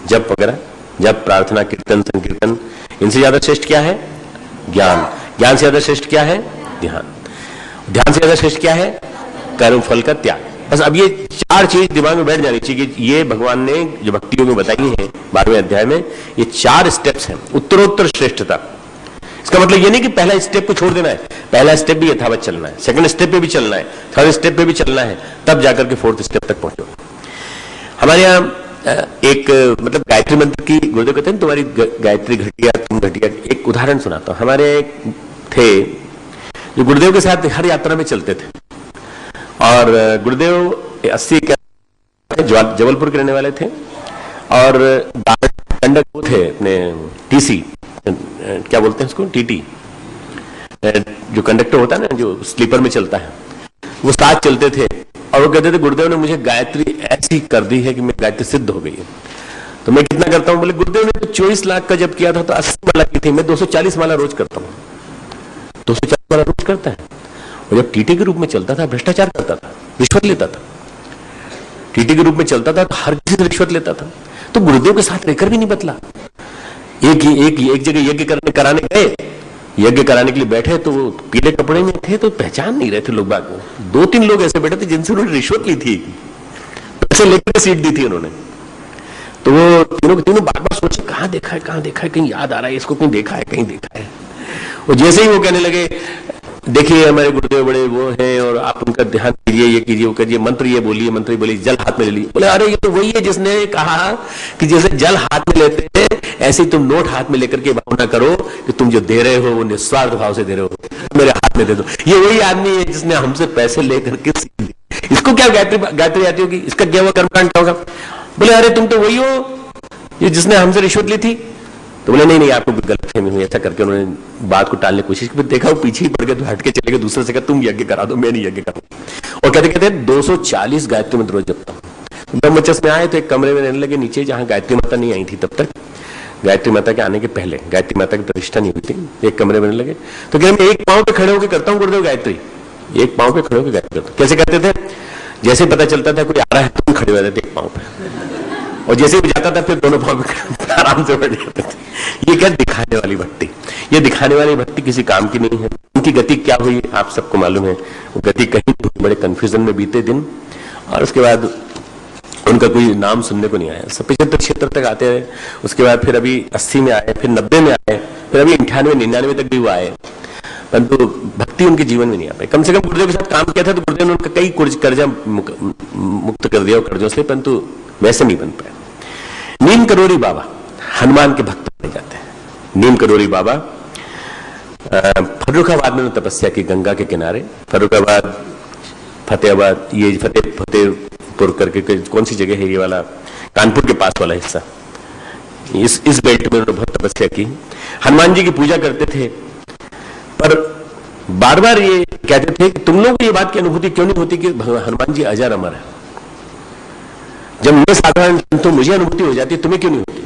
जप वगैरह, जप, प्रार्थना, कीर्तन, संकीर्तन, इनसे ज्यादा श्रेष्ठ क्या है? ज्ञान। ज्ञान से ज्यादा श्रेष्ठ क्या है? ध्यान। ध्यान से ज्यादा श्रेष्ठ क्या है? कर्म फल का त्याग। बस अब ये 4 चीज दिमाग में बैठ जानी चाहिए कि ये भगवान ने जो भक्तियों में बताई है 12वें अध्याय में, ये 4 स्टेप्स हैं, उत्तरोत्तर श्रेष्ठता। इसका मतलब ये नहीं कि पहला स्टेप को छोड़ देना है, पहला स्टेप भी यथावत चलना है, सेकंड स्टेप पे भी चलना है, थर्ड स्टेप पे भी चलना है, तब जाकर के 4th स्टेप तक पहुंचो। हमारे यहाँ एक मतलब गायत्री मंत्र की, गुरुदेव कहते हैं तुम्हारी गायत्री घटिया, तुम घटिया। एक उदाहरण सुनाता हूं। हमारे थे जो गुरुदेव के साथ हर यात्रा में चलते थे, और गुरुदेव 80 जबलपुर के रहने वाले थे, और कंडक्टर वो थे अपने टीसी, क्या बोलते हैं उसको, टीटी, जो कंडक्टर होता है ना, जो स्लीपर में चलता है, वो साथ चलते थे। और वो कहते थे गुरुदेव ने मुझे गायत्री ऐसी कर दी है कि मेरी गायत्री सिद्ध हो गई है। तो मैं कितना करता हूं? बोले गुरुदेव ने तो 24 लाख का जब किया था तो 80 माला की थी, मैं 240 माला रोज करता हूं। 240 माला करता है। और जब टीटी के रूप में चलता था भ्रष्टाचार करता था, रिश्वत लेता था। टीटी के रूप में चलता था तो हर किसी से रिश्वत लेता था। तो गुरुदेव के साथ रहकर भी नहीं बदला। एक जगह यज्ञ कराने गए, यज्ञ कराने के लिए बैठे तो वो पीले कपड़े में थे तो पहचान नहीं रहे थे लोग बाग में। 2-3 लोग ऐसे बैठे थे जिनसे उन्होंने रिश्वत ली थी, पैसे लेकर सीट दी थी उन्होंने। तो वो तीनों के तीनों बार बार सोचे कहां देखा है, कहीं याद आ रहा है इसको, कहीं देखा है। और जैसे ही वो कहने लगे देखिए हमारे गुरुदेव बड़े वो हैं और आप उनका ध्यान कीजिए, ये कीजिए वो कीजिए, मंत्र ये बोलिए, मंत्री बोली, जल हाथ में ले लीजिए। बोले अरे ये तो वही है जिसने कहा कि जैसे जल हाथ में लेते हैं ऐसे ही तुम नोट हाथ में लेकर के भावना करो कि तुम जो दे रहे हो वो निस्वार्थ भाव से दे रहे हो, मेरे हाथ में दे दो। ये वही आदमी है जिसने हमसे पैसे लेकर के सीख दी। इसको क्या गायत्री आती होगी, इसका क्या हुआ कर्मकांड क्या होगा? बोले अरे तुम तो वही हो ये जिसने हमसे रिश्वत ली थी। तो बोले नहीं आपको गलतफहमी हुई। ऐसा करके उन्होंने बात को टालने की कोशिश की, फिर देखा वो पीछे ही पड़ गए तो हट के चले गए, दूसरे से कहा तुम यज्ञ करा दो, मैं नहीं यज्ञ करूं। और कहते 240 गायत्री मंत्र रोज जपता हूं। ब्रह्मचर्य में आए तो एक कमरे में रहने लगे नीचे, जहां गायत्री माता नहीं आई थी तब तक। गायत्री माता के आने के पहले गायत्री माता की प्रतिष्ठा नहीं हुई थी। एक कमरे में रहने लगे तो कह मैं एक पांव पे खड़े होकर करता हूँ गुरुदेव गायत्री, एक पांव पे खड़े होकर गायत्री करता हूं। कैसे करते थे? जैसे पता चलता था कोई आ रहा है तो खड़े हो जाते एक पांव पे, और जैसे ही जाता था फिर दोनों पांव पे आराम से बैठ जाते थे। ये क्या दिखाने वाली भक्ति, ये दिखाने वाली भक्ति किसी काम की नहीं है। उनकी गति क्या हुई आप सबको मालूम है, वो गति कहीं बड़े कंफ्यूजन में बीते दिन, और उसके बाद उनका कोई नाम सुनने को नहीं आया। 75-76 तक आते रहे, उसके बाद फिर अभी 80 में आए, फिर 90 में आए, फिर अभी 98-99 तक भी वो आए, परंतु भक्ति उनके जीवन में नहीं आ पाई। कम से कम गुरुदेव के साथ काम किया था तो गुरुदेव ने उनका कई कर्जा मुक्त कर दिया कर्जों से, परंतु वैसे नहीं बन पाया। नीम करोरी बाबा हनुमान के भक्त बने जाते हैं। नीम करोरी बाबा फर्रुखाबाद में तपस्या की, गंगा के किनारे। फर्रुखाबाद, फतेहाबाद, ये फतेहपुर करके कौन सी जगह है ये वाला, कानपुर के पास वाला हिस्सा, इस बेल्ट में उन्होंने बहुत तपस्या की। हनुमान जी की पूजा करते थे, पर बार बार ये कहते थे कि तुम लोगों को ये बात की अनुभूति क्यों नहीं होती कि हनुमान जी अजर अमर है। जब मैं साधारण तो मुझे अनुभूति हो जाती है, तुम्हें क्यों नहीं होती?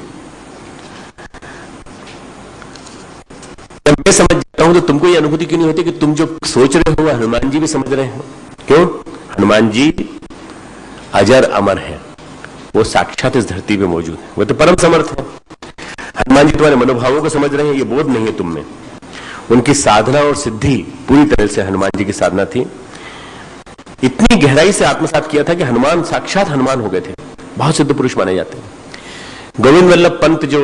जब मैं समझ जाता हूं तो तुमको ये अनुभूति क्यों नहीं होती कि तुम जो सोच रहे हो हनुमान जी भी समझ रहे हो? क्यों? हनुमान जी अजर अमर है, वो साक्षात इस धरती पे मौजूद है, वो तो परम समर्थ है। हनुमान जी तुम्हारे मनोभावों को समझ रहे हैं, ये बोध नहीं है तुम में। उनकी साधना और सिद्धि पूरी तरह से हनुमान जी की साधना थी। इतनी गहराई से आत्मसात किया था कि हनुमान साक्षात हनुमान हो गए थे। बहुत सिद्ध पुरुष माने जाते हैं। गोविंद वल्लभ पंत जो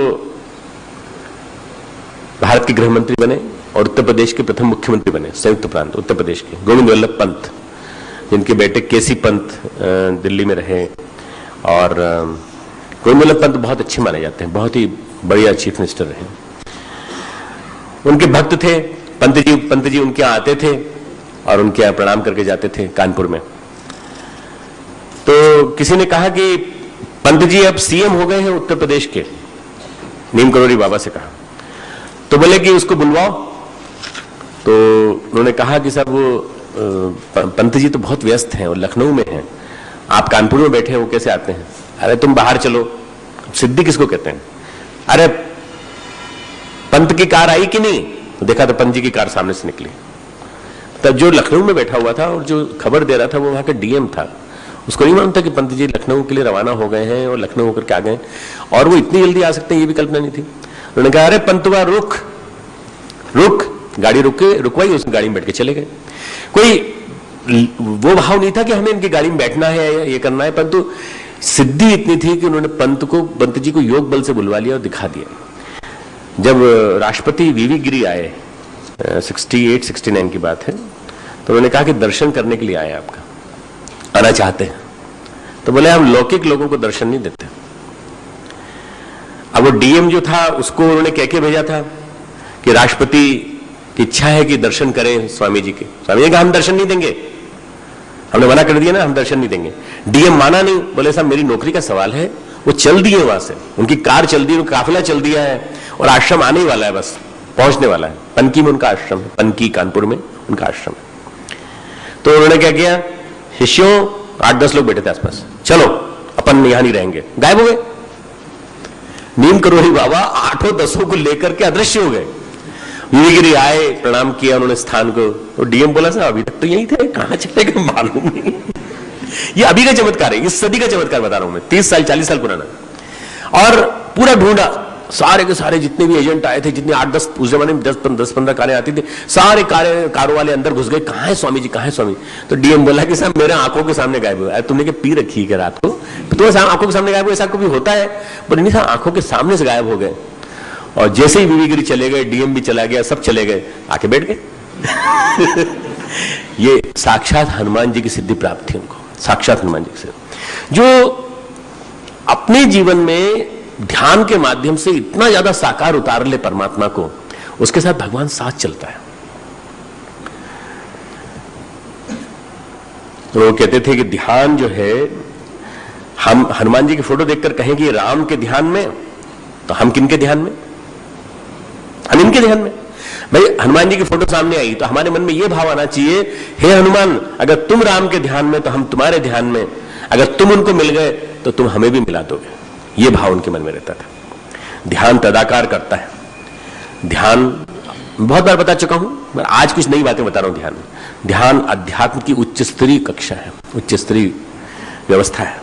भारत के गृह मंत्री बने और उत्तर प्रदेश के प्रथम मुख्यमंत्री बने, संयुक्त प्रांत उत्तर प्रदेश के गोविंद वल्लभ पंत, जिनके बेटे केसी पंत दिल्ली में रहे, और गोविंद वल्लभ पंत बहुत अच्छे माने जाते हैं, बहुत ही बढ़िया चीफ मिनिस्टर रहे। उनके भक्त थे पंत जी उनके यहाँ आते थे और उनके यहाँ प्रणाम करके जाते थे कानपुर में। तो किसी ने कहा कि पंत जी अब सीएम हो गए हैं उत्तर प्रदेश के, नीम करोरी बाबा से कहा। तो बोले कि उसको बुलवाओ। तो उन्होंने कहा कि साहब वो पंत जी तो बहुत व्यस्त हैं और लखनऊ में हैं, आप कानपुर में बैठे हैं, वो कैसे आते हैं? अरे तुम बाहर चलो। सिद्धि किसको कहते हैं? अरे पंत की कार आई कि नहीं? तो देखा तो पंत जी की कार सामने से निकली। तब जो लखनऊ में बैठा हुआ था और जो खबर दे रहा था वो वहां का डीएम था, उसको नहीं मालूम था कि पंत जी लखनऊ के लिए रवाना हो गए हैं और लखनऊ होकर के आ गए, और वो इतनी जल्दी आ सकते हैं ये भी कल्पना नहीं थी। उन्होंने कहा अरे पंतवा रुक, गाड़ी रुकवाई, उस गाड़ी में बैठ के चले गए। कोई वो भाव नहीं था कि हमें इनकी गाड़ी में बैठना है या ये करना है, परंतु सिद्धि इतनी थी कि उन्होंने पंत जी को योग बल से बुलवा लिया और दिखा दिया। जब राष्ट्रपति वीवी गिरी आए, 68-69 की बात है, तो उन्होंने कहा कि दर्शन करने के लिए आए, आपका आना चाहते हैं? तो बोले हम लौकिक लोगों को दर्शन नहीं देते। अब वो डीएम जो था उसको उन्होंने कह के भेजा था कि राष्ट्रपति की इच्छा है कि दर्शन करें स्वामी जी के। स्वामी जी कहा हम दर्शन नहीं देंगे, हमने मना कर दिया ना, हम दर्शन नहीं देंगे। डीएम माना नहीं, बोले साहब मेरी नौकरी का सवाल है। वो चल दिए वहां से, उनकी कार चल दी, उनका काफिला चल दिया है और आश्रम आने ही वाला है, बस पहुंचने वाला है। पनकी में उनका आश्रम है, पनकी कानपुर में उनका आश्रम है। तो उन्होंने क्या किया, शिष्यों 8-10 लोग बैठे थे आसपास, चलो अपन यहां नहीं रहेंगे, गायब हो गए। नीम करोरी बाबा 8-10 को लेकर के अदृश्य हो गए। वीवीगिरी आए, प्रणाम किया उन्होंने स्थान को, तो डीएम बोला साहब अभी तक तो यही थे, कहां चले गए मालूम नहीं। ये अभी का चमत्कार है, इस सदी का चमत्कार बता रहा हूं मैं, 30 साल 40 साल पुराना। और पूरा ढूंढा, सारे के सारे जितने भी एजेंट आए थे, जितने 8-10 उस जमाने में 10-15 कारें आती थी, सारे कारों वाले अंदर घुस गए, कहां है स्वामी जी, कहां है स्वामी। तो डीएम बोला कि साहब मेरे आंखों के सामने गायब हुआ। तुमने क्या पी रखी है रात को, तुम्हें आंखों के सामने गायब हुआ, ऐसा कभी होता है? पर नहीं साहब, आंखों के सामने से गायब हो गए। और जैसे ही वीवीगिरी चले गए, डीएम भी चला गया, सब चले गए, आके बैठ गए। ये साक्षात हनुमान जी की सिद्धि प्राप्त थी उनको, साक्षात हनुमान जी से, जो अपने जीवन में ध्यान के माध्यम से इतना ज्यादा साकार उतार ले परमात्मा को, उसके साथ भगवान साथ चलता है। तो वो कहते थे कि ध्यान जो है, हम हनुमान जी की फोटो देखकर कहेंगे राम के ध्यान में, तो हम किन के ध्यान में? हम इनके ध्यान में। भाई हनुमान जी की फोटो सामने आई तो हमारे मन में यह भाव आना चाहिए, हे हनुमान अगर तुम राम के ध्यान में तो हम तुम्हारे ध्यान में, अगर तुम उनको मिल गए तो तुम हमें भी मिला दोगे। यह भाव उनके मन में रहता था। ध्यान तदाकार करता है। ध्यान बहुत बार बता चुका हूं, पर आज कुछ नई बातें बता रहा हूं। ध्यान ध्यान अध्यात्म की उच्च स्तरीय कक्षा है, उच्च स्तरीय व्यवस्था है।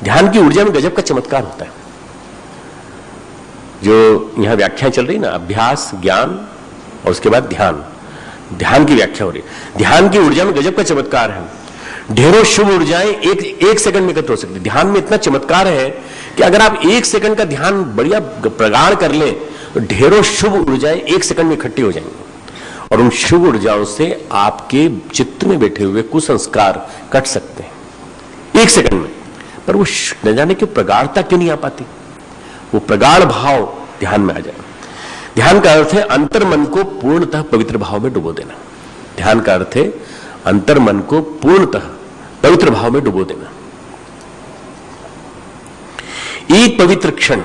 ध्यान की ऊर्जा में गजब का चमत्कार होता है। जो यहां व्याख्या चल रही ना, अभ्यास, ज्ञान और उसके बाद ध्यान, ध्यान की व्याख्या हो रही है। ध्यान की ऊर्जा में गजब का चमत्कार है। ढेरों शुभ ऊर्जाएं एक सेकंड में एकत्र हो सकती है। ध्यान में इतना चमत्कार है कि अगर आप 1 सेकंड का ध्यान बढ़िया प्रगाढ़ कर लें तो ढेरों शुभ ऊर्जाएं 1 सेकंड में इकट्ठी हो जाएंगी, और उन शुभ ऊर्जाओं से आपके चित्त में बैठे हुए कुसंस्कार कट सकते हैं 1 सेकंड में। पर वो न जाने की प्रगाढ़ता क्यों नहीं आ पाती, वो प्रगाढ़ भाव ध्यान में आ जाए। ध्यान का अर्थ है अंतर मन को पूर्णतः पवित्र भाव में डुबो देना। ध्यान का अर्थ है अंतर मन को पूर्णतः पवित्र भाव में डुबो देना। एक पवित्र क्षण,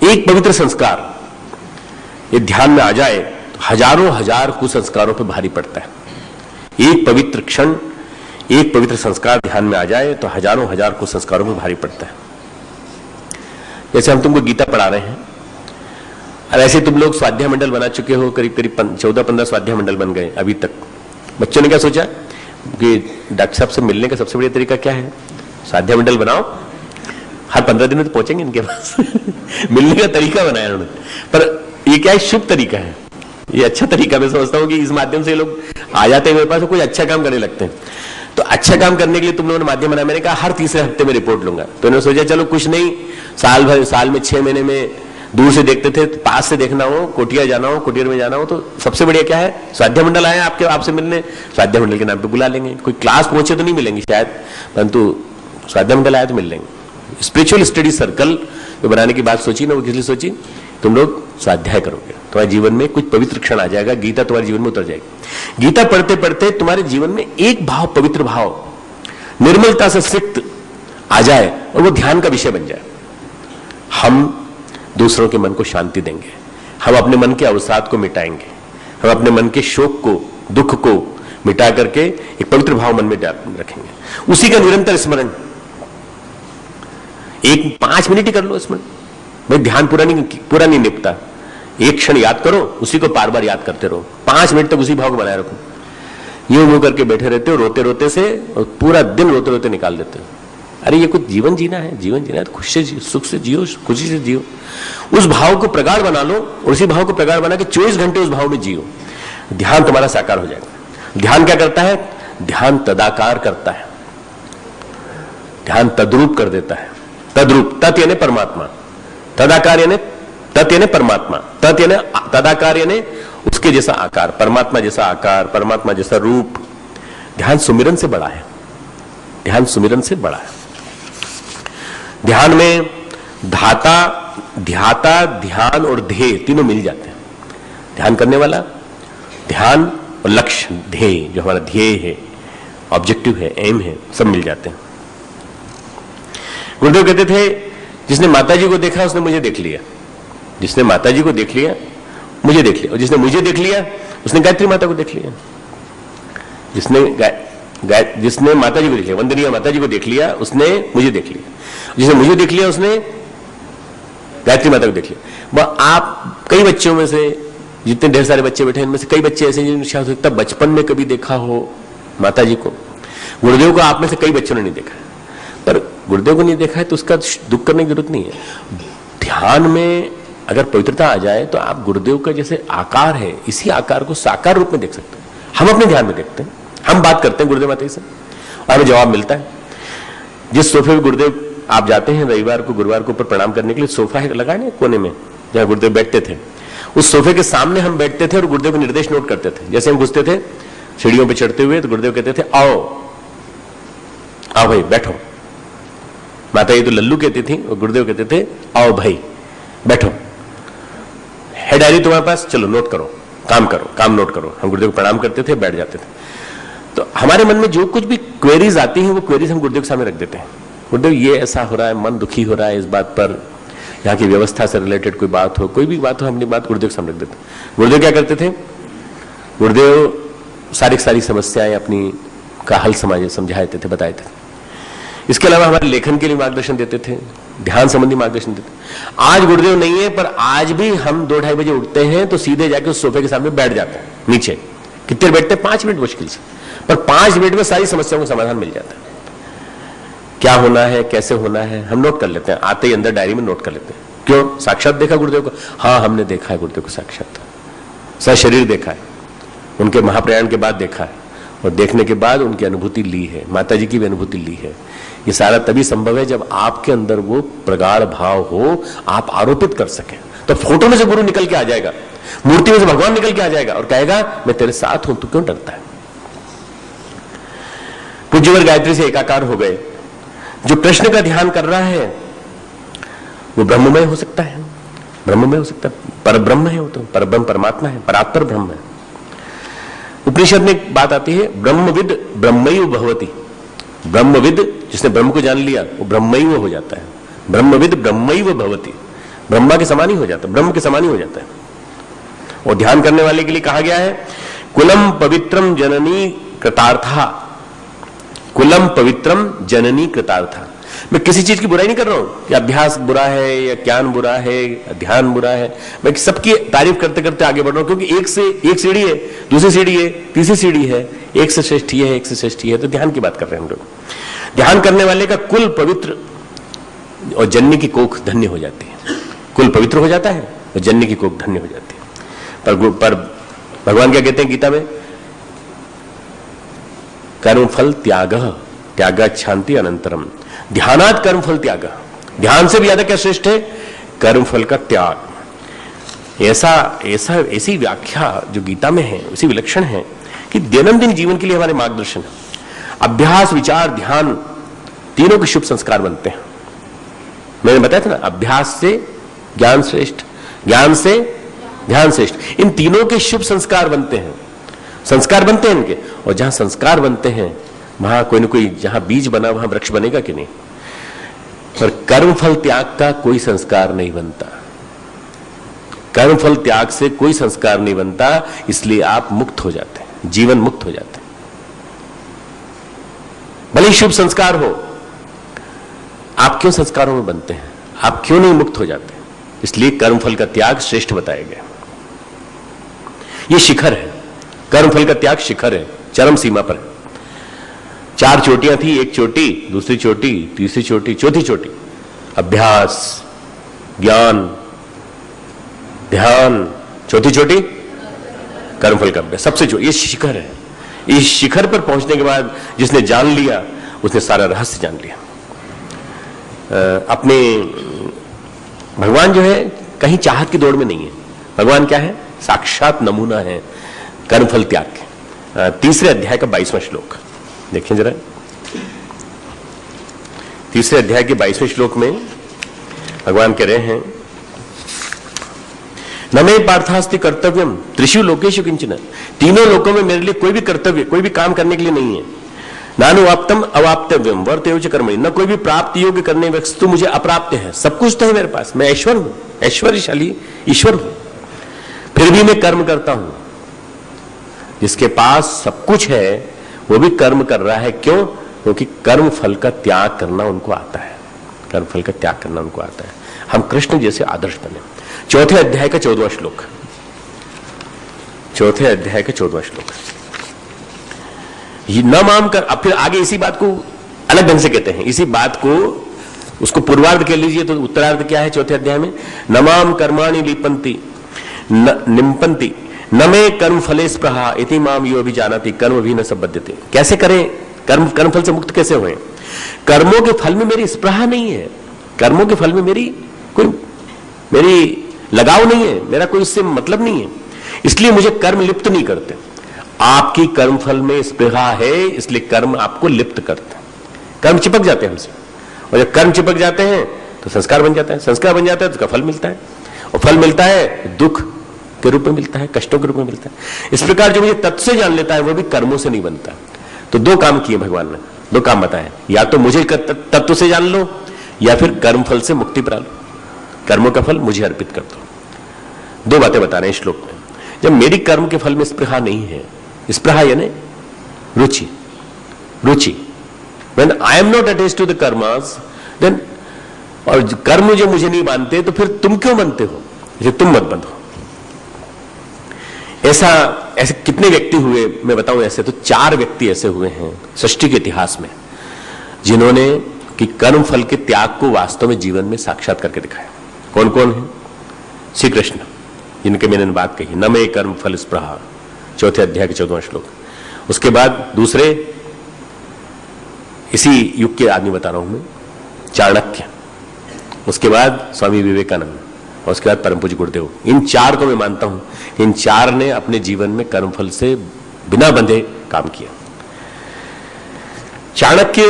एक पवित्र संस्कार ये ध्यान में आ जाए तो हजारों हजार कुसंस्कारों पर भारी पड़ता है। एक पवित्र क्षण, एक पवित्र संस्कार ध्यान में आ जाए तो हजारों हजार कुसंस्कारों पर भारी पड़ता है। जैसे हम तुमको गीता पढ़ा रहे हैं, और ऐसे तुम लोग स्वाध्याय मंडल बना चुके हो, करीब करीब 14-15 स्वाध्याय मंडल बन गए अभी तक। बच्चों ने क्या सोचा कि डॉक्टर साहब से मिलने का सबसे बढ़िया तरीका क्या है? स्वाध्याय मंडल बनाओ, हर 15 दिन में तो पहुंचेंगे इनके पास। मिलने का तरीका बनाया उन्होंने। पर ये क्या है? शुभ तरीका है, ये अच्छा तरीका। मैं समझता हूं कि इस माध्यम से लोग आ जाते हैं मेरे पास, कोई अच्छा काम करने लगते हैं। तो अच्छा काम करने के लिए तुम लोगों ने माध्यम बनाया। मैंने कहा हर तीसरे हफ्ते में रिपोर्ट लूंगा। तो उन्होंने सोचा चलो कुछ नहीं, साल भर, साल में 6 महीने में दूर से देखते थे, पास से देखना हो, कोटिया जाना हो, कुटीर में जाना हो, तो सबसे बढ़िया क्या है? स्वाध्याय मंडल आए आपसे मिलने, स्वाध्याय मंडल के नाम पे बुला लेंगे। कोई क्लास पहुंचे तो नहीं मिलेंगे शायद, परंतु स्वाध्याय मंडल आया तो मिल लेंगे। स्पिरिचुअल स्टडी सर्कल जो बनाने की बात सोची ना, वो किस लिए सोची? तुम लोग स्वाध्याय करोगे, तुम्हारे जीवन में कुछ पवित्र क्षण आ जाएगा, गीता तुम्हारे जीवन में उतर जाएगी। गीता पढ़ते पढ़ते तुम्हारे जीवन में एक भाव, पवित्र भाव, निर्मलता से सिक्त आ जाए और वो ध्यान का विषय बन जाए। हम दूसरों के मन को शांति देंगे, हम अपने मन के अवसाद को मिटाएंगे, हम अपने मन के शोक को, दुख को मिटा करके एक पवित्र भाव मन में रखेंगे। उसी का निरंतर स्मरण, एक 5 मिनट ही कर लो स्मरण। भाई ध्यान पूरा नहीं निपटा, एक क्षण याद करो, उसी को बार बार याद करते रहो, 5 मिनट तक उसी भाव को बनाए रखो। यूं करके बैठे रहते हो रोते रोते से, और पूरा दिन रोते रोते निकाल देते हो। अरे ये कुछ जीवन जीना है, जीवन जीना है तो खुश से जियो, सुख से जियो, खुशी से जियो। उस भाव को प्रगाढ़ बना लो, और उसी भाव को प्रगाढ़ बना के 24 घंटे उस भाव में जियो। ध्यान तुम्हारा साकार हो जाएगा। ध्यान क्या करता है? ध्यान तदाकार करता है, ध्यान तद्रूप कर देता है। तद्रूप, तत् यानी परमात्मा, तदाकार यानी तत् यानी परमात्मा, तत् यानी तदाकार यानी उसके जैसा आकार, परमात्मा जैसा आकार, परमात्मा जैसा रूप। ध्यान सुमिरन से बड़ा है, ध्यान सुमिरन से बड़ा है। ध्ययन में धाता, ध्याता, ध्यान और ध्येय तीनों मिल जाते हैं। ध्यान करने वाला, ध्यान और लक्ष्य, ध्येय जो हमारा ध्येय है, ऑब्जेक्टिव है, एम है, सब मिल जाते हैं। गुरुदेव कहते थे जिसने माताजी को देखा उसने मुझे देख लिया, जिसने माताजी को देख लिया मुझे देख लिया, और जिसने मुझे देख लिया उसने गायत्री माता को देख लिया। जिसने माताजी को देख लिया, वंदनीय माताजी को देख लिया, उसने मुझे देख लिया। जिसने मुझे देख लिया उसने गायत्री माता को देख लिया। वह आप कई बच्चों में से जितने ढेर सारे बच्चे बैठे हैं इनमें से कई बच्चे ऐसे जिन्होंने शायद हो सकता है बचपन में कभी देखा हो माता जी को। गुरुदेव को आप में से कई बच्चों ने नहीं देखा है, पर गुरुदेव को नहीं देखा है तो उसका दुख करने की जरूरत नहीं है। ध्यान में अगर पवित्रता आ जाए तो आप गुरुदेव का जैसे आकार है, इसी आकार को साकार रूप में देख सकते हैं। हम अपने ध्यान में देखते हैं, हम बात करते हैं गुरुदेव माता जी से और हमें जवाब मिलता है। जिस सोफे पे गुरुदेव आप जाते हैं रविवार को गुरुवार को ऊपर प्रणाम करने के लिए, सोफा है लगा है ना कोने में जहां गुरुदेव बैठते थे, उस सोफे के सामने हम बैठते थे और गुरुदेव के निर्देश नोट करते थे। जैसे हम घुसते थे सीढ़ियों पे चढ़ते हुए तो गुरुदेव कहते थे आओ आओ भाई बैठो। माता जी तो लल्लू कहती थी और गुरुदेव कहते थे आओ भाई बैठो। है डायरी तुम्हारे पास, चलो नोट करो, काम नोट करो। हम गुरुदेव को प्रणाम करते थे, बैठ जाते थे। तो हमारे मन में जो कुछ भी क्वेरीज आती हैं वो क्वेरीज हम गुरुदेव के सामने रख देते हैं। गुरुदेव ये ऐसा हो रहा है, मन दुखी हो रहा है इस बात पर, यहाँ की व्यवस्था से रिलेटेड कोई बात हो, कोई भी बात हो, अपनी बात गुरुदेव के सामने रख देते। गुरुदेव क्या करते थे? गुरुदेव सारी समस्याएं अपनी का हल समझाते थे, बताए थे। इसके अलावा हमारे लेखन के लिए मार्गदर्शन देते थे, ध्यान संबंधी मार्गदर्शन देते। आज गुरुदेव नहीं है, पर आज भी हम 2-2:30 बजे उठते हैं तो सीधे जाके उस सोफे के सामने बैठ जाते हैं नीचे। कितने बैठते हैं? 5 मिनट मुश्किल से, पर 5 मिनट में सारी समस्याओं का समाधान मिल जाता है। क्या होना है, कैसे होना है, हम नोट कर लेते हैं। आते ही अंदर डायरी में नोट कर लेते हैं। क्यों? साक्षात देखा गुरुदेव को? हाँ, हमने देखा है गुरुदेव को साक्षात, सशरीर देखा है, उनके महाप्रयाण के बाद देखा है और देखने के बाद उनकी अनुभूति ली है, माता जी की भी अनुभूति ली है। ये सारा तभी संभव है जब आपके अंदर वो प्रगाढ़ भाव हो, आप आरोपित कर सकें। तो फोटो में से गुरु निकल के आ जाएगा, मूर्ति में से भगवान निकल के आ जाएगा और कहेगा मैं तेरे साथ हूं, तू क्यों डरता है? पूज्यवर गायत्री से एकाकार हो गए। जो कृष्ण का ध्यान कर रहा है वो ब्रह्ममय हो सकता है, ब्रह्ममय हो सकता है, पर ब्रह्म है, वो तो परब्रह्म परमात्मा है, परात्पर ब्रह्म है। उपनिषद में एक बात आती है, ब्रह्मविद ब्रह्मैव भवति। ब्रह्मविद जिसने ब्रह्म को जान लिया वो ब्रह्मैव हो जाता है। ब्रह्मविद ब्रह्मैव भवति, ब्रह्मा के समान ही हो जाता है, ब्रह्म के समान ही हो जाता है। और ध्यान करने वाले के लिए कहा गया है कुलम पवित्रम जननी कृतार्था, कुलम पवित्रम जननी कृतार्था। मैं किसी चीज की बुराई नहीं कर रहा हूं कि अभ्यास बुरा है या ज्ञान बुरा है, ध्यान बुरा है। मैं सबकी तारीफ करते करते आगे बढ़ रहा हूं, क्योंकि एक से एक सीढ़ी है, दूसरी सीढ़ी है, तीसरी सीढ़ी है, एक से श्रेष्ठ है, एक से श्रेष्ठ है। तो ध्यान की बात कर रहे हैं हम लोग। ध्यान करने वाले का कुल पवित्र और जन्य की कोख धन्य हो जाती है। कुल पवित्र हो जाता है और जन्य की कोख धन्य हो जाती है। पर भगवान क्या कहते हैं गीता में? कर्म फल त्याग, त्यागात् शांति अनंतरम। ध्यानात् कर्म फल त्याग, ध्यान से भी ज्यादा क्या श्रेष्ठ है? कर्म फल का त्याग। ऐसी व्याख्या जो गीता में है उसी विलक्षण है कि दैनंदिन जीवन के लिए हमारे मार्गदर्शन है। अभ्यास, विचार, ध्यान तीनों के शुभ संस्कार बनते हैं। मैंने बताया था ना, अभ्यास से ज्ञान श्रेष्ठ, ज्ञान से ध्यान श्रेष्ठ। इन तीनों के शुभ संस्कार बनते हैं, संस्कार बनते हैं इनके। और जहां संस्कार बनते हैं वहां कोई ना कोई, जहां बीज बना वहां वृक्ष बनेगा कि नहीं? पर कर्मफल त्याग का कोई संस्कार नहीं बनता। कर्मफल त्याग से कोई संस्कार नहीं बनता, इसलिए आप मुक्त हो जाते हैं, जीवन मुक्त हो जाते हैं। भले ही शुभ संस्कार हो, आप क्यों संस्कारों में बनते हैं? आप क्यों नहीं मुक्त हो जाते? इसलिए कर्मफल का त्याग श्रेष्ठ बताया गया। यह शिखर है, कर्मफल का त्याग शिखर है, चरम सीमा पर है। 4 चोटियां थी, एक चोटी, दूसरी चोटी, तीसरी चोटी, चौथी चोटी। अभ्यास, ज्ञान, ध्यान, चौथी चोटी कर्मफल का अभ्यास। सबसे जो ये शिखर है, इस शिखर पर पहुंचने के बाद जिसने जान लिया उसने सारा रहस्य जान लिया। अपने भगवान जो है कहीं चाहत की दौड़ में नहीं है। भगवान क्या है? साक्षात नमूना है कर्मफल त्याग के। 3 अध्याय का 22वां श्लोक देखिए जरा। 3 अध्याय के 22वें श्लोक में भगवान कह रहे हैं, न मे पार्थास्ति कर्तव्यम त्रिषु लोकेषु किंचन। तीनों लोकों में मेरे लिए कोई भी कर्तव्य, कोई भी काम करने के लिए नहीं है। नानुवाप्तम अवाप्तव्यम वर्तेव च कर्मणि। न कोई भी प्राप्त योग्य करने वस्तु मुझे अप्राप्त है। सब कुछ तो है मेरे पास, मैं ऐश्वर हूं, ऐश्वर्यशाली ईश्वर हूं, फिर भी मैं कर्म करता हूं। जिसके पास सब कुछ है वो भी कर्म कर रहा है। क्यों? क्योंकि कर्म फल का त्याग करना उनको आता है, कर्म फल का त्याग करना उनको आता है। हम कृष्ण जैसे आदर्श बने। 4थे अध्याय का 14वां श्लोक, चौथे अध्याय के 14वां श्लोक। ये न माम कर, अब फिर आगे इसी बात को अलग ढंग से कहते हैं, इसी बात को उसको पूर्वार्ध कह लीजिए तो उत्तरार्ध क्या है चौथे अध्याय में? नमाम कर्माणि लिपंती निम्पंती न मे कर्म फले स्पृहा इति माम यो अभिजानाति कर्म भी न संबद्धते। कैसे करें? कर्म फल से मुक्त कैसे हुए? कर्मों के फल में मेरी स्पृहा नहीं है, कर्मों के फल में मेरी लगाव नहीं है, मेरा कोई इससे मतलब नहीं है, इसलिए मुझे कर्म लिप्त नहीं करते। आपकी कर्म फल में स्पृहा है, इसलिए कर्म आपको लिप्त करते हैं, कर्म चिपक जाते हैं हमसे, और जब कर्म चिपक जाते हैं तो संस्कार बन जाता है, संस्कार बन जाता है तो उसका फल मिलता है, और फल मिलता है दुख के रूप में मिलता है, कष्टों के रूप में मिलता है। इस प्रकार जो मुझे तत्व से जान लेता है वो भी कर्मों से नहीं बनता। तो दो काम किए भगवान ने, दो काम बताए, या तो मुझे तत्व से जान लो या फिर कर्म फल से मुक्ति पा लो, कर्मों का फल मुझे अर्पित कर दो। दो बातें बता रहे हैं श्लोक में। जब मेरी कर्म के फल में स्पृहा नहीं है, स्पृहा यानी रुचि, रुचि, when I am not attached to the karmas, then, और कर्म जो मुझे नहीं मानते तो फिर तुम क्यों बनते हो? जैसे तुम मत बनो। ऐसे कितने व्यक्ति हुए मैं बताऊं? ऐसे तो 4 व्यक्ति ऐसे हुए हैं सृष्टि के इतिहास में जिन्होंने कि कर्म फल के त्याग को वास्तव में जीवन में साक्षात करके दिखाया। कौन कौन है? श्री कृष्ण, जिनके मैंने बात कही, न मे कर्म फल स्पृहा, चौथे अध्याय के 14वां श्लोक। उसके बाद दूसरे इसी युग के आदमी बता रहा हूं मैं, चाणक्य, उसके बाद स्वामी विवेकानंद, और उसके बाद परम पूज्य गुरुदेव। इन 4 को मैं मानता हूं, इन 4 ने अपने जीवन में कर्मफल से बिना बंधे काम किया। चाणक्य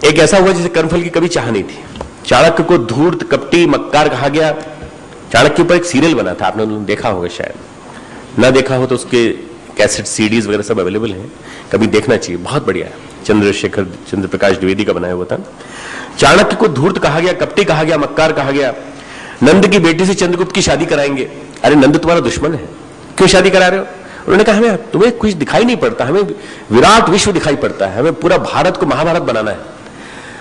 एक ऐसा हुआ जिसे कर्मफल की कभी चाह नहीं थी। चाणक्य को धूर्त, कपटी, मक्कार कहा गया। चाणक्य पर एक सीरियल बना था, आपने देखा होगा, शायद ना देखा हो तो उसके कैसेट, सीडीज वगैरह सब अवेलेबल हैं, कभी देखना चाहिए, बहुत बढ़िया है। चंद्र प्रकाश द्विवेदी का बनाया हुआ था। चाणक्य को धूर्त कहा गया, कपटी कहा गया, मक्कार कहा गया। नंद की बेटी से चंद्रगुप्त की शादी कराएंगे। अरे नंद तुम्हारा दुश्मन है, क्यों शादी करा रहे हो? उन्होंने कहा हमें, तुम्हें कुछ दिखाई नहीं पड़ता, हमें विराट विश्व दिखाई पड़ता है, हमें पूरा भारत को महाभारत बनाना है,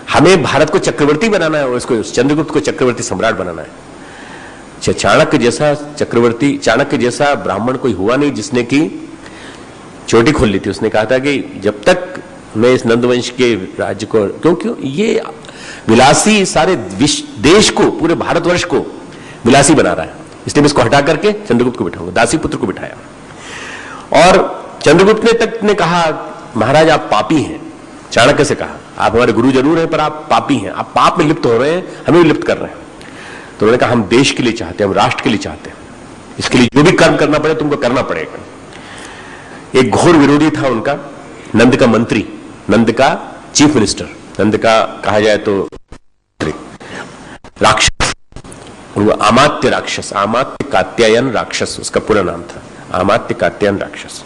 हमें भारत को चक्रवर्ती बनाना है और इसको चंद्रगुप्त को चक्रवर्ती सम्राट बनाना है। चाणक्य जैसा चक्रवर्ती, चाणक्य जैसा ब्राह्मण कोई हुआ नहीं जिसने की चोटी खोल ली थी। उसने कहा था कि जब तक मैं इस नंदवंश के राज्य को, क्योंकि ये विलासी सारे देश को, पूरे भारतवर्ष को विलासी बना रहा है, इसलिए मैं इसको हटा करके चंद्रगुप्त को बिठाऊंगा। दासी पुत्र को बिठाया और चंद्रगुप्त ने कहा महाराज आप पापी हैं। चाणक्य से कहा आप हमारे गुरु जरूर हैं पर आप पापी हैं, आप पाप में लिप्त हो रहे हैं, हमें भी लिप्त कर रहे हैं। तो उन्होंने कहा हम देश के लिए चाहते हैं, हम राष्ट्र के लिए चाहते हैं, इसके लिए जो भी कर्म करना पड़े तुमको करना पड़ेगा। एक घोर विरोधी था उनका, नंद का मंत्री, नंद का चीफ मिनिस्टर, नंद का कहा जाए तो राक्षस, वो अमात्य राक्षस, अमात्य कात्यायन राक्षस उसका पूरा नाम था, अमात्य कात्यायन राक्षस।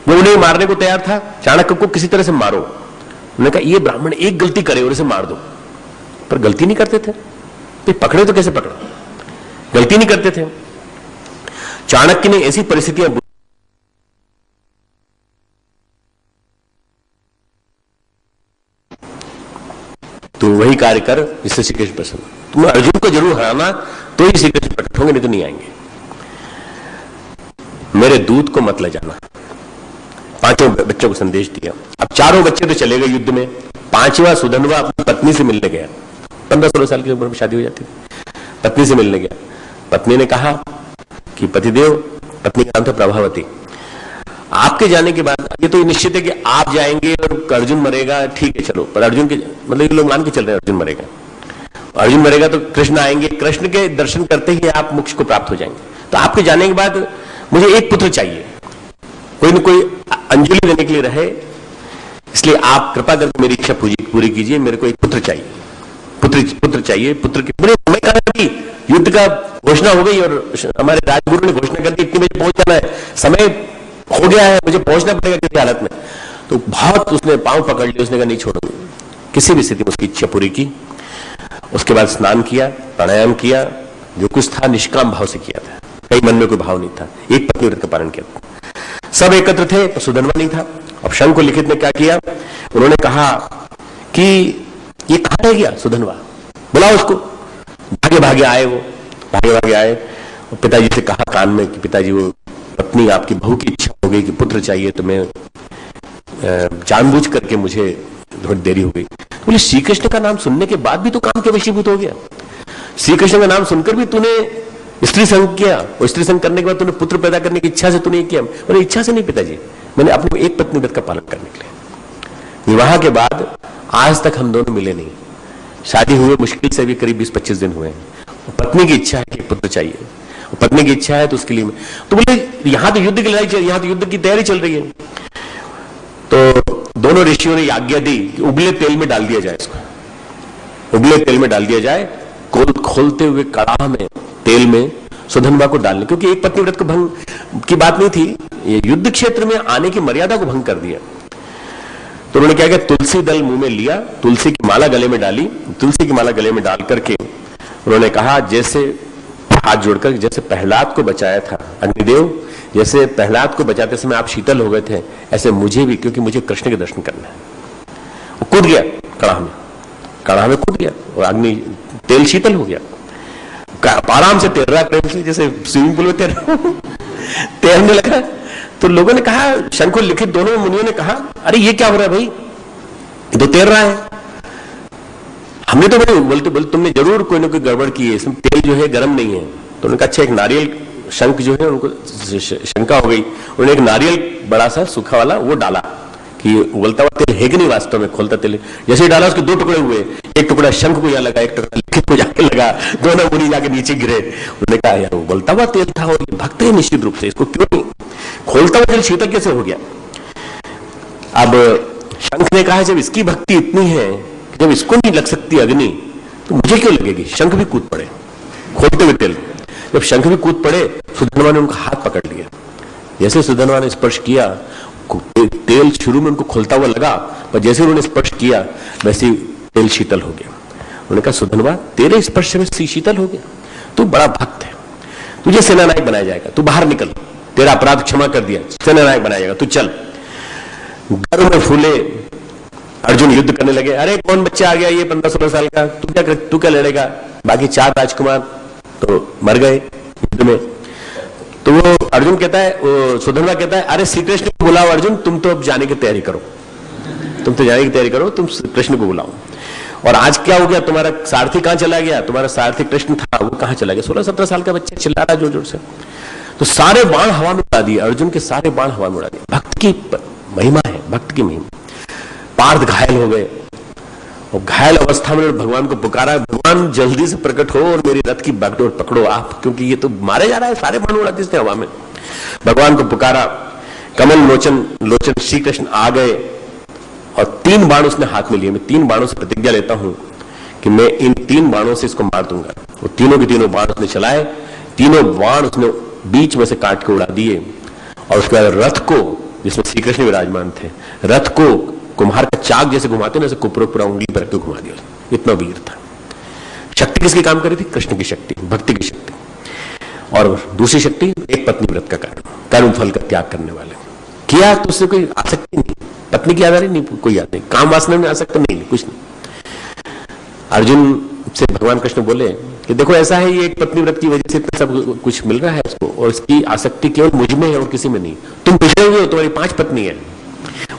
वो उन्हें मारने को तैयार था, चाणक्य को किसी तरह से मारो। उन्होंने कहा ये ब्राह्मण एक गलती करे और इसे मार दो, पर गलती नहीं करते थे, तो पकड़े तो कैसे पकड़े, गलती नहीं करते थे। चाणक्य ने ऐसी परिस्थितियां तो वही कार्य कर जिससे श्री कृष्ण प्रसन्न। तुम अर्जुन को जरूर हराना तो ही श्री कृष्ण प्रकट होंगे, नहीं तो नहीं आएंगे। मेरे दूत को मत ले जाना। 5 बच्चों को संदेश दिया। अब 4 बच्चे तो चले गए युद्ध में, 5वां सुधनवा अपनी पत्नी से मिलने गया। 15-16 साल की उम्र में शादी हो जाती थी, पत्नी से मिलने गया। पत्नी ने कहा कि पतिदेव, पत्नी का नाम था प्रभावती, आपके जाने के बाद ये तो निश्चित है कि आप जाएंगे और अर्जुन मरेगा, ठीक है चलो, पर अर्जुन के मतलब ये लोग मान के चल रहे हैं अर्जुन मरेगा, अर्जुन मरेगा तो कृष्ण आएंगे, कृष्ण के दर्शन करते ही आप मोक्ष को प्राप्त हो जाएंगे। तो आपके जाने के बाद मुझे एक पुत्र चाहिए, कोई न कोई अंजलि देने के लिए रहे, इसलिए आप कृपा करके मेरी इच्छा पूरी कीजिए, मेरे को एक पुत्र चाहिए, पुत्र चाहिए। पुत्र के पूरे समय का युद्ध का घोषणा हो गई और हमारे राजगुरु ने घोषणा कर दी इतनी बजे पहुंच जाना है, समय हो गया है, मुझे पहुंचना पड़ेगा किसी हालत में। तो बहुत उसने पांव पकड़ लिया, उसने कहा नहीं छोड़ूंगा, किसी भी स्थिति में उसकी इच्छा पूरी की। उसके बाद स्नान किया, प्राणायाम किया, जो कुछ था निष्काम भाव से किया था, कहीं मन में कोई भाव नहीं था, एक पत्नी व्रत का पालन किया था। सब एकत्र थे तो सुधनवा नहीं था। अब शंख लिखित ने क्या किया, उन्होंने कहा कि ये कहां रह गया सुधनवा, बुलाओ उसको। भागे भागे आए, वो भागे भागे आए और पिताजी से कहा कान में कि पिताजी वो पत्नी आपकी बहू की इच्छा हो गई कि पुत्र चाहिए, तो मैं जानबूझ करके मुझे थोड़ी देरी हो गई। बोले श्री कृष्ण का नाम सुनने के बाद भी तो काम के वशीभूत हो गया, श्री कृष्ण का नाम सुनकर भी तूने स्त्री संग किया, और स्त्री संग करने के बाद तूने पुत्र पैदा करने की इच्छा से तूने किया। बोले इच्छा से नहीं पिताजी, मैंने अपने एक पत्नी व्रत का पालन करने के लिए। विवाह के बाद आज तक हम दोनों मिले नहीं, शादी हुए मुश्किल से भी करीब 20-25 दिन हुए हैं। पत्नी की इच्छा है कि पुत्र चाहिए, और पत्नी की इच्छा है तो उसके लिए तो बोले यहां तो युद्ध की लड़ाई चल, यहां तो युद्ध की तैयारी चल रही है। तो दोनों ऋषियों ने आज्ञा दी कि उबले तेल में डाल दिया जाए, इसको उबले तेल में डाल दिया जाए, खोलते हुए कड़ाह में तेल में सुधन्वा को डालने, क्योंकि एक पत्नी व्रत को भंग की बात नहीं थी, ये युद्ध क्षेत्र में आने की मर्यादा को भंग कर दिया। तो उन्होंने क्या किया, तुलसी दल मुंह में लिया, तुलसी की माला गले में डाली, तुलसी की माला गले में डाल करके उन्होंने कहा, जैसे हाथ जोड़कर जैसे प्रहलाद को बचाया था अग्निदेव, जैसे प्रहलाद को बचाते समय आप शीतल हो गए थे, ऐसे मुझे भी, क्योंकि मुझे कृष्ण के दर्शन करना है। वो कूद गया कड़ाह में कूद गया, और अग्नि तेल शीतल हो गया, आराम से तैर रहा प्रेम से, जैसे स्विमिंग पूल में तैरने लगा। तो लोगों ने कहा, शंख लिखित दोनों मुनियों ने कहा, अरे ये क्या हो रहा है भाई, ये तो तैर रहा है। हमने तो भाई बोलते तुमने जरूर कोई ना कोई गड़बड़ की है, इसमें तेल जो है गर्म नहीं है। तो उन्होंने कहा अच्छा, एक नारियल शंख जो है, उनको शंका हो गई, उन्होंने एक नारियल बड़ा सा सूखा वाला वो डाला कि उबलता हुआ तेल है कि नहीं वास्तव में, खोलता तेल। जैसे ही डाला उसके 2 टुकड़े हुए, एक टुकड़ा शंख को यहाँ लगा, एक टुकड़ा लिखित को जाके लगा, दोनों मुनि जाके नीचे गिरे। उन्होंने कहा यार उबलता हुआ तेल था और भक्त है निश्चित रूप से, इसको क्यों नहीं, खोलता हुआ तेल शीतल कैसे हो गया। अब शंख ने कहा जब इसकी भक्ति इतनी है, जब इसको नहीं लग सकती अग्नि, तो मुझे क्यों लगेगी। शंख भी कूद पड़े खोलते हुए तेल। जब शंख भी कूद पड़े, सुधन्वा ने उनका हाथ पकड़ लिया। जैसे सुधन्वा ने स्पर्श किया, तेल शुरू में उनको खोलता हुआ लगा, पर जैसे उन्होंने स्पर्श किया वैसे तेल शीतल हो गया। उन्होंने कहा सुधन्वा, तेरे स्पर्श में शीतल हो गया, तू बड़ा भक्त है, तुझे सेनानायक बनाया जाएगा, तू बाहर निकल, तेरा अपराध क्षमा कर दिया, सेनानायक बनाया जाएगा, तू चल। गर्व में फूले अर्जुन युद्ध करने लगे। अरे कौन बच्चा आ गया ये 15-16 साल का, तू क्या लड़ेगा, बाकी 4 राजकुमार तो मर गए युद्ध में। तो वो अर्जुन कहता है, वो सुधन्वा कहता है, अरे श्री कृष्ण को बुलाओ अर्जुन, तुम तो अब जाने की तैयारी करो, तुम कृष्ण को बुलाओ। और आज क्या हो गया, तुम्हारा सारथी कहां चला गया, तुम्हारा सारथी कृष्ण था वो कहां चला गया। 16-17 साल का बच्चा चिल्ला रहा जोर जोर से। तो सारे बाण हवा में उड़ा दिए, अर्जुन के सारे बाण हवा में उड़ा दिए। भक्त की महिमा है, भक्त की महिमा। पार्थ घायल हो गए, और घायल अवस्था में भगवान को पुकारा, भगवान जल्दी से प्रकट हो और मेरी रथ की बागडोर पकड़ो आप, क्योंकि ये तो मारे जा रहा है, सारे बाण उड़ाते थे हवा में। भगवान को पुकारा, कमल लोचन श्री कृष्ण आ गए, और 3 बाण उसने हाथ में लिए। मैं 3 बाणों से प्रतिज्ञा लेता हूं कि मैं इन 3 बाणों से इसको मार दूंगा। वो तीनों के तीनों बाण उसने चलाए, तीनों बाण उसने बीच में से काट के उड़ा दिए। और उसके बाद रथ को, जिसमें श्री कृष्ण विराजमान थे, रथ को कुम्हार का चाक जैसे घुमाते ना, पूरा उंगली पर रख घुमा दिया। इतना वीर था। शक्ति किसकी काम कर रही थी, कृष्ण की शक्ति, भक्ति की शक्ति। और दूसरी शक्ति एक पत्नी व्रत का कारण, कर्म फल का त्याग करने वाले। किया तो उससे कोई आसक्ति नहीं, पत्नी की आधार नहीं, कोई याद नहीं, काम वासना में आसक्त नहीं, कुछ नहीं। अर्जुन से भगवान कृष्ण बोले कि देखो ऐसा है, ये एक पत्नी व्रत की वजह से इतना सब कुछ मिल रहा है इसको, और इसकी आसक्ति केवल मुझ में है और किसी में नहीं। तुम पिछड़े हुए हो, तुम्हारी 5 पत्नी है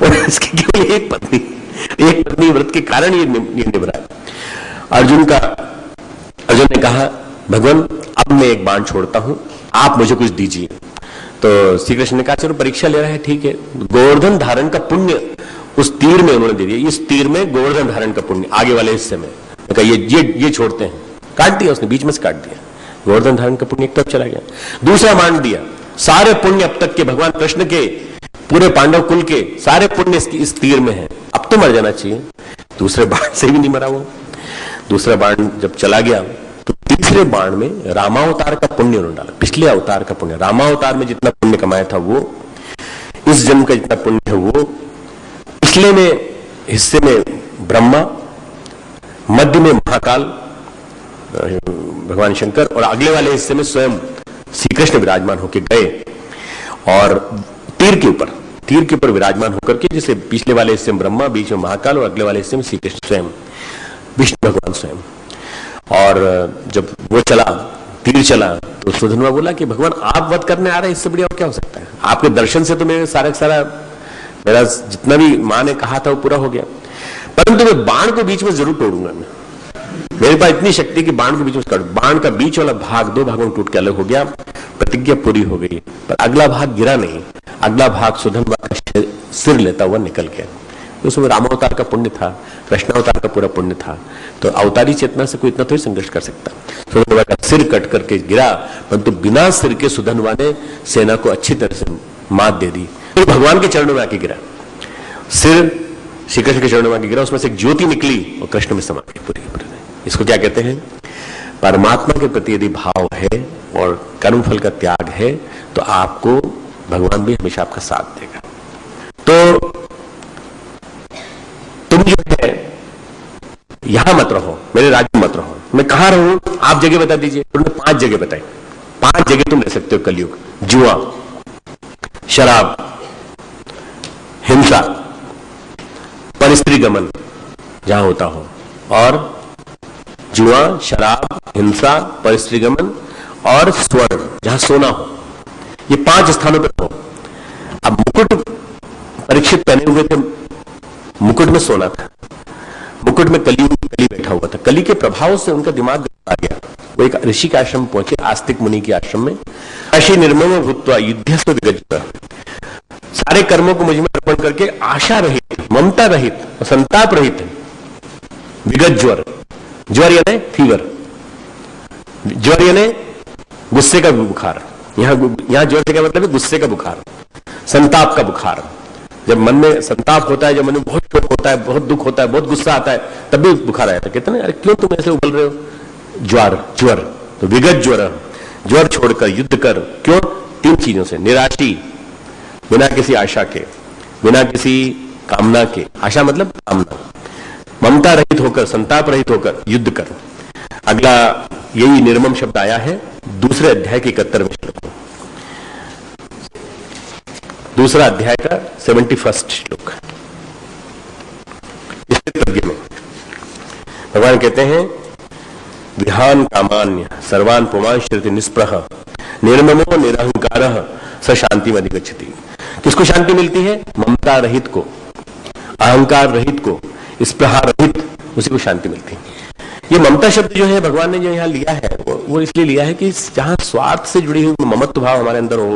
और इसकी केवल एक पत्नी व्रत के कारण ये निभ रहा है। अर्जुन ने कहा भगवान अब मैं एक बाण छोड़ता हूं, आप मुझे कुछ दीजिए। तो श्री कृष्ण ने कहा चलो परीक्षा ले रहा है, ठीक है। गोवर्धन धारण का पुण्य उस तीर में उन्होंने दे दिया। इस तीर में गोवर्धन धारण का पुण्य आगे वाले हिस्से में, कहा ये छोड़ते हैं, काट दिया उसने, बीच में से काट दिया। गोवर्धन धारण का पुण्य एक तरफ चला गया। दूसरा बाण दिया, सारे पुण्य अब तक के भगवान कृष्ण के, पूरे पांडव कुल के सारे पुण्य इस तीर में है, अब तो मर जाना चाहिए। दूसरे बाण से भी नहीं मरा वो। दूसरा बाण जब चला गया तो तीसरे बाण में रामावतार का पुण्य उन्होंने डाला, पिछले अवतार का पुण्य। रामावतार में जितना पुण्य कमाया था वो, इस जन्म का जितना पुण्य है वो, पिछले में हिस्से में ब्रह्मा, मध्य में महाकाल भगवान शंकर, और अगले वाले हिस्से में स्वयं श्री कृष्ण विराजमान होकर गए। और तीर के ऊपर विराजमान होकर के, जैसे पिछले वाले हिस्से में ब्रह्मा, बीच में महाकाल, और अगले वाले हिस्से में श्री कृष्ण स्वयं, विष्णु भगवान स्वयं। और जब वो चला, तीर चला, तो तो सुधन्वा बोला कि भगवान आप वध करने आ रहे हैं, इससे बढ़िया और क्या हो सकता है? आपके दर्शन से तो मेरे सारा मेरा जितना भी मां ने कहा था वो पूरा हो गया, परंतु मैं बाण को बीच में जरूर तोड़ूंगा। मैं, मेरे पास इतनी शक्ति कि बाण को बीच में काट, बाण का बीच वाला भाग 2 भागों में टूट के अलग हो गया, प्रतिज्ञा पूरी हो गई, पर अगला भाग गिरा नहीं, अगला भाग सुधन्वा का सिर लेता हुआ निकल गया। उसमें रामावतार का पुण्य था, कृष्णावतार का पूरा पुण्य था, तो अवतारी चेतना से कोई इतना थोड़ी संघर्ष कर सकता। सुधन्वा का सिर कट करके गिरा, परंतु बिना सिर के सुधन्वा ने सेना को अच्छी तरह से मात दे दी। तो भगवान के चरणों में आके गिरा, सिर श्री कृष्ण के चरणों में आके गिरा, उसमें से एक ज्योति निकली और कृष्ण में समा गई पूरी। इसको क्या कहते हैं? परमात्मा के प्रति यदि भाव है और कर्मफल का त्याग है तो आपको भगवान भी हमेशा आपका साथ देगा। तो तुम जो है यहां मत रहो, मेरे राज्य मत रहो। मैं कहां रहूं आप जगह बता दीजिए। तुमने 5 जगह बताई, 5 जगह तुम रह सकते हो कलयुग। जुआ, शराब, हिंसा, परस्त्री गमन जहां होता हो, और जुआ, शराब, हिंसा, परस्त्री गमन और स्वर्ण जहां सोना हो, ये 5 स्थानों पर हो। अब मुकुट परीक्षित पहने हुए थे, मुकुट में सोना था, मुकुट में कली बैठा हुआ था। कली के प्रभाव से उनका दिमाग आ गया। वो एक ऋषि के आश्रम पहुंचे, आस्तिक मुनि के आश्रम में। काशी निर्मम भूत्वा युद्धस्व विगज्य, सारे कर्मों को मुझ में अर्पण करके आशा रहित, ममता रहित, संताप रहित, विगज्वर, ज्वर यानी फीवर, ज्वर यानी गुस्से का बुखार। यहां ज्वर से क्या मतलब है? गुस्से का बुखार, संताप का बुखार। जब मन में संताप होता है, जब मन में बहुत शोक होता है, बहुत दुख होता है, बहुत गुस्सा आता है, तब भी बुखार आया था। कहते हैं अरे क्यों तुम ऐसे उबल रहे हो? ज्वर, तो विगत ज्वर छोड़कर युद्ध कर। क्यों? 3 चीजों से, निराशी, बिना किसी आशा के, बिना किसी कामना के, आशा मतलब कामना, ममता रहित होकर, संताप रहित होकर युद्ध कर। अगला यही निर्मम शब्द आया है दूसरे अध्याय के 71वें श्लोक में, दूसरा अध्याय का 71वां श्लोक। इस तज्ञ में भगवान कहते हैं विहान कामान्य सर्वान पुमान श्रुति निष्प्रह निर्ममो निरहंकार स शांति में अधिगच्छति। किसको शांति मिलती है? ममता रहित को, अहंकार रहित को, स्पृहा रहित, उसी को शांति मिलती है। ये ममता शब्द जो है भगवान ने जो यहां लिया है वो इसलिए लिया है कि जहां स्वार्थ से जुड़ी हुई ममत्व भाव हमारे अंदर हो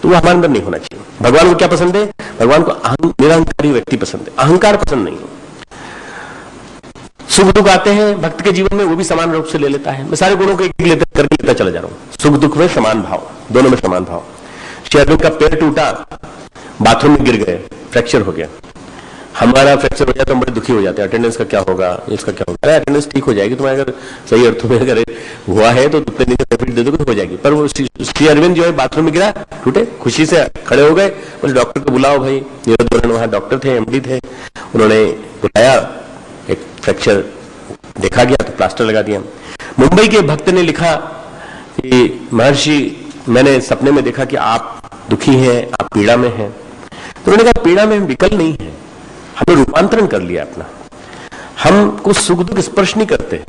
तो वो हमारे अंदर नहीं होना चाहिए। भगवान को क्या पसंद है? भगवान को निरहंकारी व्यक्ति पसंद है, अहंकार पसंद नहीं है। सुख दुख आते हैं भक्त के जीवन में, वो भी समान रूप से ले लेता है। मैं सारे गुणों को एक करके लेता चला जा रहा हूं। सुख दुख में समान भाव, दोनों में समान भाव। श्री अरविंद का पैर टूटा, बाथरूम में गिर गए, फ्रैक्चर हो गया। हमारा फ्रैक्चर हो जाए तो हम बड़े दुखी हो जाते हैं, अटेंडेंस का क्या होगा, इसका क्या होगा। अरे अटेंडेंस ठीक हो जाएगी, तुम्हारे अगर सही अर्थों में अगर हुआ है तो कितने दिन का दे दोगे तो हो जाएगी। पर वो श्री अरविंद जो है बाथरूम में गिरा, टूटे, खुशी से खड़े हो गए, बोले डॉक्टर को बुलाओ भाई। नीरज वहां डॉक्टर थे, एमडी थे, उन्होंने बुलाया, एक फ्रैक्चर देखा गया तो प्लास्टर लगा दिया। मुंबई के भक्त ने लिखा कि महर्षि मैंने सपने में देखा कि आप दुखी हैं, आप पीड़ा में हैं। तो उन्होंने कहा पीड़ा में विकल नहीं है, हमने रूपांतरण कर लिया अपना। हमको सुख दुख स्पर्श नहीं करते।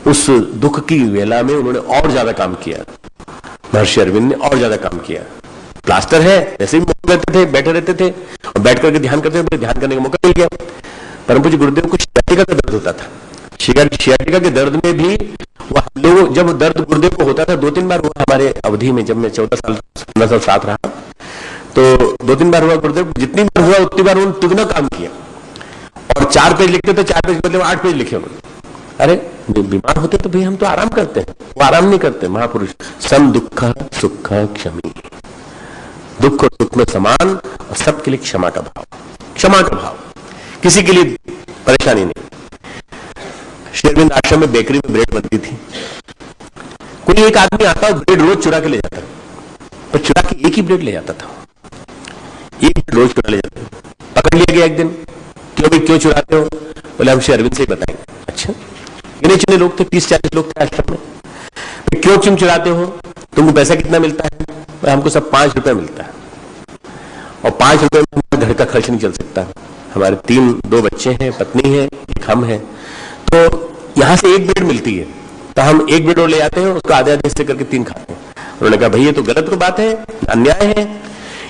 उस दुख की वेला में उन्होंने और ज्यादा काम किया, महर्षि अरविंद ने और ज्यादा काम किया। प्लास्टर है, ऐसे ही रहते थे, बैठे रहते थे और बैठ करके ध्यान करते थे, ध्यान करने का मौका मिल गया। परम पूज्य गुरुदेव को शियाटिका का दर्द होता था। शियाटिका के दर्द में भी लोग, जब दर्द गुरुदेव को होता था 2-3 बार हुआ हमारे अवधि में, जब मैं 14 साल 15 साल साथ रहा, तो 2-3 बार हुआ गुरुदेव, जितनी बार हुआ उतनी बार उन्होंने दुगना काम किया। और 4 पेज लिखते थे, 4 पेज मतलब 8 पेज लिखे उन्होंने। अरे बीमार होते तो भाई हम तो आराम करते हैं, वो आराम नहीं करते। महापुरुष सम दुख सुख क्षमी, दुख और सुख में समान और सबके लिए क्षमा का भाव, क्षमा का भाव, किसी के लिए परेशानी नहीं। श्री अरविंद आश्रम में बेकरी में ब्रेड बनती थी, कोई एक आदमी आता और ब्रेड रोज चुरा के ले जाता, पर चुरा के एक ही ब्रेड ले जाता था, एक रोज चुरा ले जाते। पकड़ लिया गया एक दिन, क्यों चुराते हो? बोले हम श्री अरविंद से ही बताएंगे। अच्छा, गिने चुने लोग थे, 30-40 लोग थे आश्रम में। क्यों चुराते हो? तुमको पैसा कितना मिलता है? हमको सब 5 रुपए मिलता है, और 5 रुपए में घर का खर्च नहीं चल सकता। हमारे 2 बच्चे हैं, पत्नी है, एक हम है, तो यहां से एक ब्रेड मिलती है, तो हम एक ब्रेड और ले आते हैं, उसको आधे आधे हिस्से करके 3 खाते हैं। उन्होंने कहा भाई ये तो गलत बात है, अन्याय है,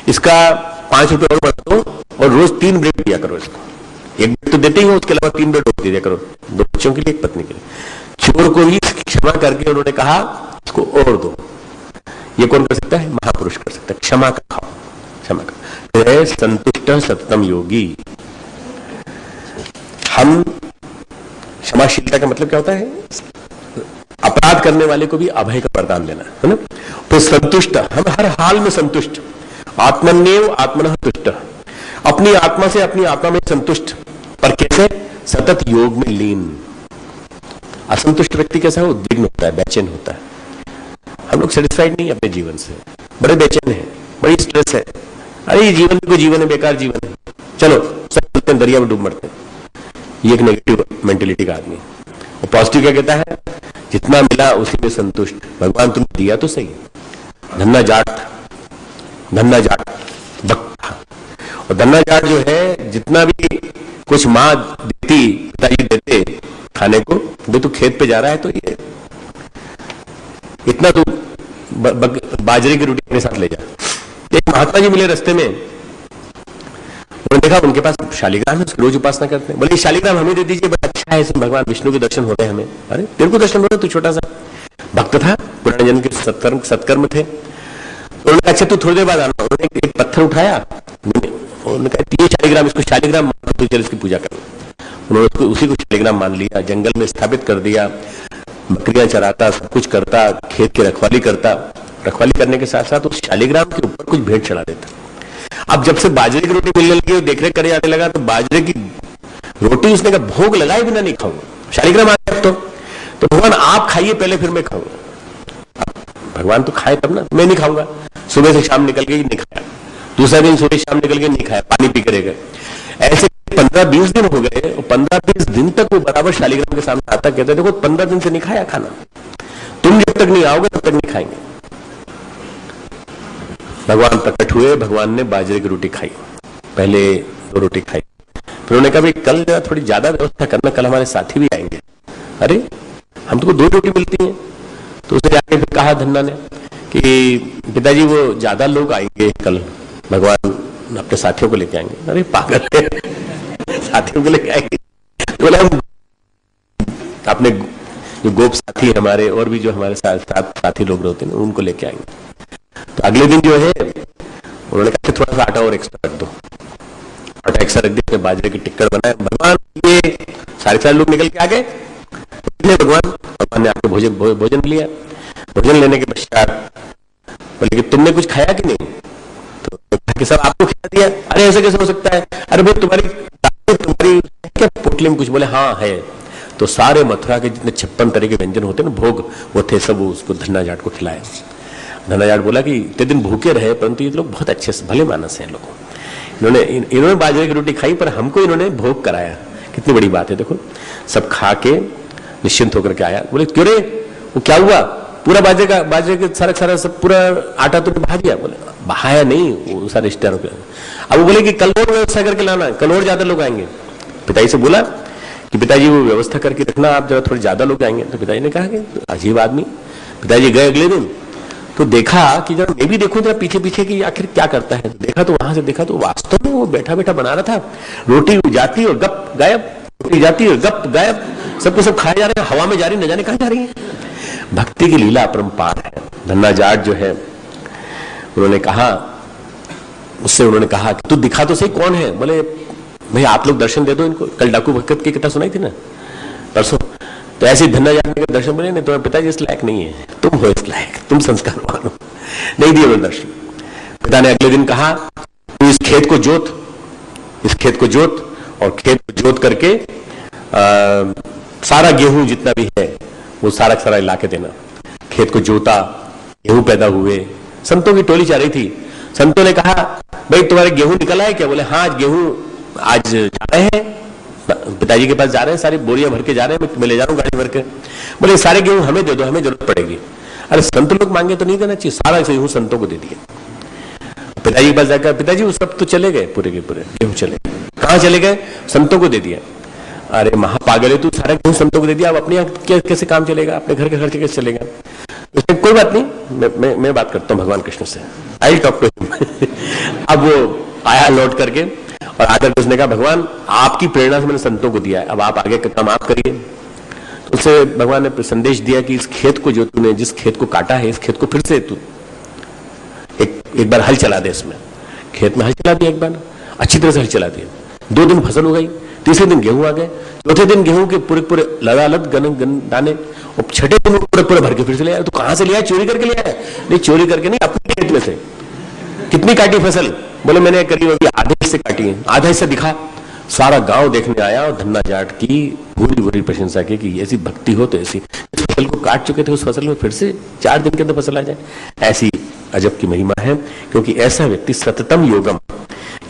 इसका 5 रुपए और बढ़ा दो और रोज 3 ब्रेड दिया करो इसको। एक ब्रेड तो देते ही हो, उसके अलावा 3 ब्रेड और दे दिया करो, 2 बच्चों के लिए, 1 पत्नी के लिए। चोर को ही क्षमा करके उन्होंने कहा इसको और दो। ये कौन कर सकता है? महापुरुष कर सकता है। क्षमा का खाओ, क्षमा का। संतुष्ट सततम योगी। हम क्षमाशीलता का मतलब क्या होता है? अपराध करने वाले को भी अभय का वरदान देना, है ना। तो संतुष्ट, हम हर हाल में संतुष्ट। आत्मन्येव आत्मनः तुष्ट, अपनी आत्मा से अपनी आत्मा में संतुष्ट। पर कैसे? सतत योग में लीन। असंतुष्ट व्यक्ति कैसा है? उद्विग्न होता है, बेचैन होता है। हम लोग सेटिस्फाइड नहीं है अपने जीवन से, बड़े बेचैन है, बड़ी स्ट्रेस है। अरे ये जीवन को जीवन है, बेकार जीवन है, चलो सब चलते हैं, दरिया में डूब मरते हैं। ये एक नेगेटिव मेंटेलिटी का आदमी। और पॉजिटिव क्या कहता है? जितना मिला उसी में संतुष्ट। भगवान तुमने दिया तो सही। धन्ना जाट भक्त था। और धन्ना जाट जो है, जितना भी कुछ माँ देती, पिताजी देते खाने को, वो तो खेत पे जा रहा है तो ये इतना तो बाजरे की रोटी अपने साथ ले जा। एक महात्मा जी मिले रास्ते में, उन्होंने देखा उनके पास शालिग्राम है, उसकी रोज उपासना करते हैं। बोले शालिग्राम हमें दे दीजिए, बड़ा अच्छा है, इसमें भगवान विष्णु के दर्शन होते हैं हमें। अरे तेरे को दर्शन हो रहे, तू छोटा सा भक्त था, पुराने जन्म के सत्कर्म थे। उन्होंने कहा अच्छा तू थोड़ी देर बाद आना। उन्होंने एक पत्थर उठाया, उन्होंने कहा ये शालिग्राम, इसको शालिग्राम मान, तू चल इसकी पूजा कर। उन्होंने उसी को शालिग्राम मान लिया, जंगल में स्थापित कर दिया, बकरियां चराता, सब कुछ करता, खेत की रखवाली करता। रखवाली करने के साथ साथ उस शालिग्राम के ऊपर कुछ भेंट चढ़ा देता। अब जब से बाजरे की रोटी मिलने लगी, देखरेख करे आने लगा, तो बाजरे की रोटी उसने कहा भोग लगाए बिना नहीं खाऊंगा, शालिग्राम आ गया तो भगवान आप खाइए पहले, फिर मैं खाऊंगा। भगवान तो खाए तब ना, मैं नहीं खाऊंगा। सुबह से शाम निकल गई, नहीं खाया। दूसरा दिन सुबह शाम निकल गए, नहीं खाया, पानी पी कर गए। ऐसे 15-20 दिन हो गए, और 15-20 दिन तक वो बराबर शालिग्राम के सामने आता, कहता देखो 15 दिन से नहीं खाया खाना, तुम जब तक नहीं आओगे तब तक नहीं खाएंगे। भगवान प्रकट हुए, भगवान ने बाजरे की रोटी खाई, पहले 2 रोटी खाई। फिर उन्होंने कहा भाई कल जरा थोड़ी ज्यादा व्यवस्था करना, कल हमारे साथी भी आएंगे। अरे हम तो 2 रोटी मिलती हैं। तो उसे जाके फिर कहा धन्ना ने कि पिताजी वो ज्यादा लोग आएंगे कल, भगवान अपने साथियों को लेके आएंगे। अरे पागल है, साथियों को लेके आएंगे? तो बोले हम अपने जो गोप साथी हमारे और भी जो हमारे साथ साथी लोग होते हैं उनको लेके आएंगे। तो अगले दिन जो है उन्होंने कहा थोड़ा सा आटा और एक्स्ट्रा रख दो। आटा एक्स्ट्रा रख दिया, बाजरे की टिक्कर बनाया। भगवान ये सारे लोग निकल के आ गए। भगवान ने आपको भोजन लिया। भोजन लेने के पश्चात बोले कि तुमने कुछ खाया कि नहीं? तो कि सब आपको खिला दिया। अरे ऐसे कैसे हो सकता है? अरे भाई तुम्हारी क्या पोटली में कुछ? बोले हाँ है। तो सारे मथुरा के जितने 56 तरह के व्यंजन होते हैं ना, भोग, वो थे, सब उसको धन्ना जाट को खिलाए। धन्ना जाट बोला कि इतने दिन भूखे रहे, परंतु ये लोग बहुत अच्छे से भले मानस हैं लोग। इन्होंने बाजरे की रोटी खाई, पर हमको इन्होंने भोग कराया। कितनी बड़ी बात है देखो। सब खा के निश्चिंत होकर के आया। बोले क्यों रे, वो क्या हुआ? पूरा बाजरे के सारा सब पूरा आटा तो बहा दिया। बोले बहाया नहीं, वो सारे रिश्तेदारों के। अब वो बोले कि कल और व्यवस्था करके लाना, कल और ज्यादा लोग आएंगे। पिताजी से बोला कि पिताजी वो व्यवस्था करके रखना, आप जरा थोड़े ज्यादा लोग आएंगे। तो पिताजी ने कहा कि अजीब आदमी। पिताजी गए अगले दिन, तो देखा कि जरा मैं भी देखूं जरा पीछे पीछे कि आखिर क्या करता है। देखा तो वहां से देखा तो वास्तव में वो बैठा बैठा बना रहा था। रोटी जाती और गप गायब, रोटी जाती और गप गायब, सबको सब खाए जा रहे हैं, हवा में जा रही, न जाने कहां जा रही है। भक्ति की लीला अपरंपार है। धन्ना जाट जो है, उन्होंने कहा, उससे उन्होंने कहा कि तू दिखा तो सही कौन है। बोले भाई आप लोग दर्शन दे दो इनको। कल डाकू भगत की कथा सुनाई थी ना परसों, तो ऐसे धन्ना जाट के दर्शन बोले नहीं, तुम्हारे पिताजी इस लायक नहीं है, तुम हो इस लायक, तुम संस्कारवान हो। नहीं दिए उन्होंने दर्शन। पिता ने अगले दिन कहा तू इस खेत को जोत, इस खेत को जोत, और खेत को जोत करके सारा गेहूं जितना भी है वो सारा इलाके देना। खेत को जोता, गेहूं पैदा हुए। संतों की टोली जा रही थी। संतों ने कहा भाई तुम्हारे गेहूं निकल आए क्या? बोले हाँ आज गेहूं आज जा रहे हैं, पिताजी के पास जा रहे हैं, सारी बोरियां भर के जा रहे हैं, मैं ले जा रहा हूं गाड़ी भर के। बोले सारे गेहूं हमें दे दो, हमें जरूरत पड़ेगी। अरे संत लोग मांगे तो नहीं देना चाहिए, सारा गेहूं संतों को दे दिया। पिताजी के पास जाकर पिताजी वो सब तो चले गए, पूरे के पूरे गेहूं चले गए। कहां चले गए? संतों को दे दिया। अरे महापागल है तू, सारा गेहूं संतों को दे दिया, अब अपने यहाँ कैसे काम चलेगा, अपने घर के खर्चे कैसे चलेगा? उसने कोई बात नहीं, मैं बात करता हूँ भगवान कृष्ण से, आई टॉक टू हिम। अब वो आया लौट करके और आकर उसने कहा भगवान आपकी प्रेरणा से मैंने संतों को दिया है, अब आप आगे का काम आप करिए। तो उसे भगवान ने संदेश दिया कि इस खेत को जो तूने जिस खेत को काटा है, इस खेत को फिर से तू एक बार हल चला दे। इसमें खेत में हल चला दिया, एक बार अच्छी तरह से हल चला दिया। 2 दिन फसल हो गई, तीसरे दिन गेहूं आ गए, चौथे दिन गेहूं के पूरे पूरे लदालद दाने, और छठे दिन पूरे पूरे भर के फिर से ले आया। तो कहां से लिया? चोरी करके लिया है? नहीं, चोरी करके नहीं, अपने खेत में से। कितनी काटी फसल? बोले मैंने करीब अभी आधे हिस्से काटी है। आधा हिस्सा दिखा, सारा गांव देखने आया और धन्ना जाट की बुरी बुरी प्रशंसा की कि ऐसी भक्ति हो तो ऐसी, इस फसल को काट चुके थे, उस फसल में फिर से 4 दिन के अंदर फसल आ जाए। ऐसी अजब की महिमा है, क्योंकि ऐसा व्यक्ति सततम योगम,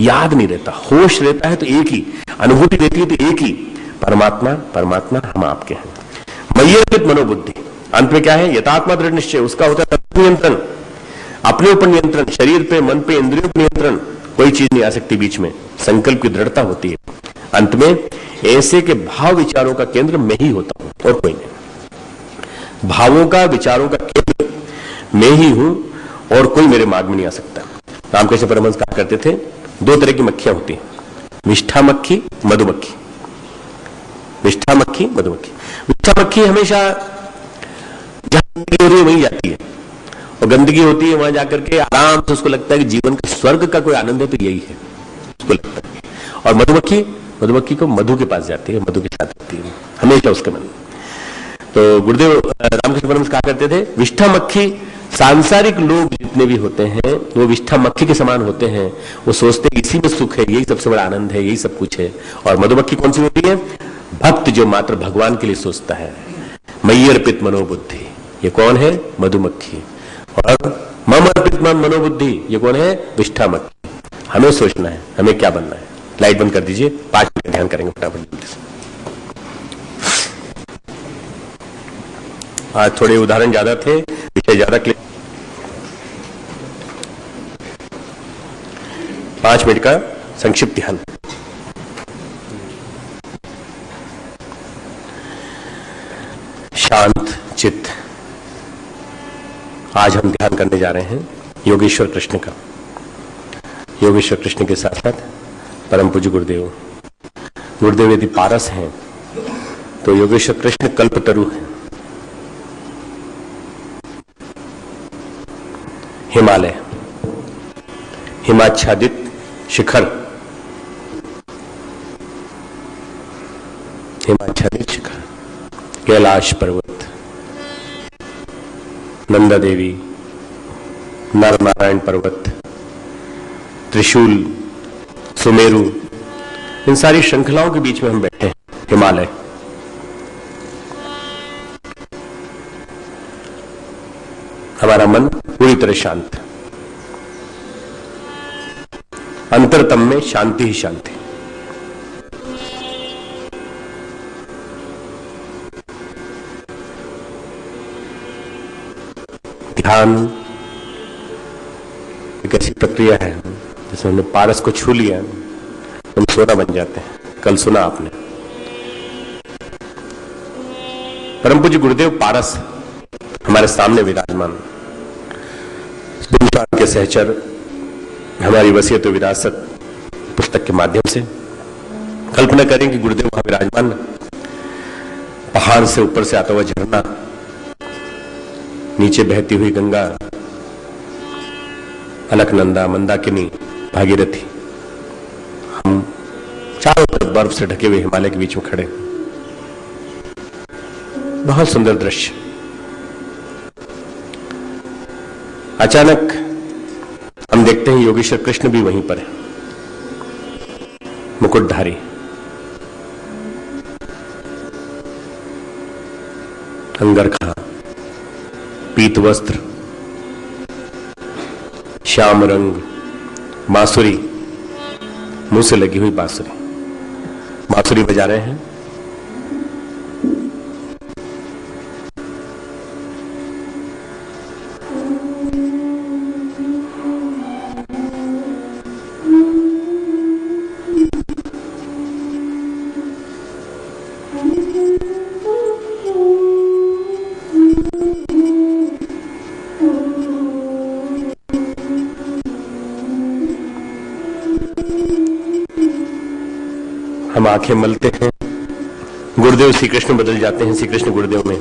याद नहीं रहता, होश रहता है तो एक ही, अनुभूति रहती है तो एक ही, परमात्मा परमात्मा हम आपके हैं। मय्यर्पित मनोबुद्धि, अंत में क्या है? यथात्मा दृढ़ निश्चय, उसका होता है नियंत्रण, अपने ऊपर नियंत्रण, शरीर पे, मन पे, इंद्रियों पर नियंत्रण, कोई चीज नहीं आ सकती बीच में, संकल्प की दृढ़ता होती है। अंत में ऐसे के भाव विचारों का केंद्र मैं ही होता हूं और कोई नहीं। भावों का विचारों का केंद्र मैं ही हूं और कोई मेरे मार्ग में नहीं आ सकता। रामकृष्ण परमहंस कहा करते थे 2 तरह की मक्खियां होती हैं, विष्ठा मक्खी, मधुमक्खी। विष्ठा मक्खी, मधुमक्खी। विष्ठा मक्खी हमेशा जहां गंदगी हो रही है वहीं जाती है, और गंदगी होती है वहां जाकर के आराम से उसको लगता है कि जीवन का स्वर्ग का कोई आनंद है तो यही है, उसको लगता है। और मधुमक्खी, मधुमक्खी को मधु के पास जाती है, मधु के साथ रहती है हमेशा उसके मन में। तो गुरुदेव रामकृष्ण परमहंस कहा करते थे विष्ठा मक्खी, सांसारिक लोग जितने भी होते हैं वो विष्ठा मक्खी के समान होते हैं, वो सोचते हैं इसी में सुख है, यही सबसे बड़ा आनंद है, यही सब कुछ है। और मधुमक्खी कौन सी होती है? भक्त जो मात्र भगवान के लिए सोचता है। मय्यर्पित मनोबुद्धि, ये कौन है? मधुमक्खी। और मम अर्पित मनोबुद्धि, ये कौन है? विष्ठा मक्खी। हमें सोचना है हमें क्या बनना है। लाइट बंद कर दीजिए, 5 मिनट ध्यान करेंगे फटाफट। आज थोड़े उदाहरण ज्यादा थे, विषय ज्यादा क्लियर। 5 मिनट का संक्षिप्त ध्यान। शांत चित्त। आज हम ध्यान करने जा रहे हैं योगेश्वर कृष्ण का। योगेश्वर कृष्ण के साथ साथ परम पूज्य गुरुदेव, गुरुदेव यदि पारस हैं तो योगेश्वर कृष्ण कल्पतरु हैं। हिमालय, हिमाच्छादित शिखर, हिमाच्छादित शिखर, कैलाश पर्वत, नंदा देवी, नर नारायण पर्वत, त्रिशूल, सुमेरु, इन सारी श्रृंखलाओं के बीच में हम बैठे हैं। हिमालय, हमारा मन पूरी तरह शांत, अंतरतम में शांति ही शांति। ध्यान एक ऐसी प्रक्रिया है जिसमें हमने पारस को छू लिया हम सोना बन जाते हैं। कल सुना आपने, परम पूज्य गुरुदेव पारस हमारे सामने विराजमान, बिंदुसार के सहचर, हमारी वसीयत व विरासत पुस्तक के माध्यम से कल्पना करें कि गुरुदेव वहां विराजमान, पहाड़ से ऊपर से आता हुआ झरना, नीचे बहती हुई गंगा, अलकनंदा, मंदाकिनी, भागीरथी, हम चारों तरफ बर्फ से ढके हुए हिमालय के बीच में खड़े। बहुत सुंदर दृश्य। अचानक हम देखते हैं योगेश्वर कृष्ण भी वहीं पर है, मुकुटधारी, अंगरखा, पीत वस्त्र, श्याम रंग, बांसुरी, मुंह से लगी हुई बांसुरी, बांसुरी बजा रहे हैं। हम आंखें मलते हैं, गुरुदेव श्री कृष्ण बदल जाते हैं, श्री कृष्ण गुरुदेव में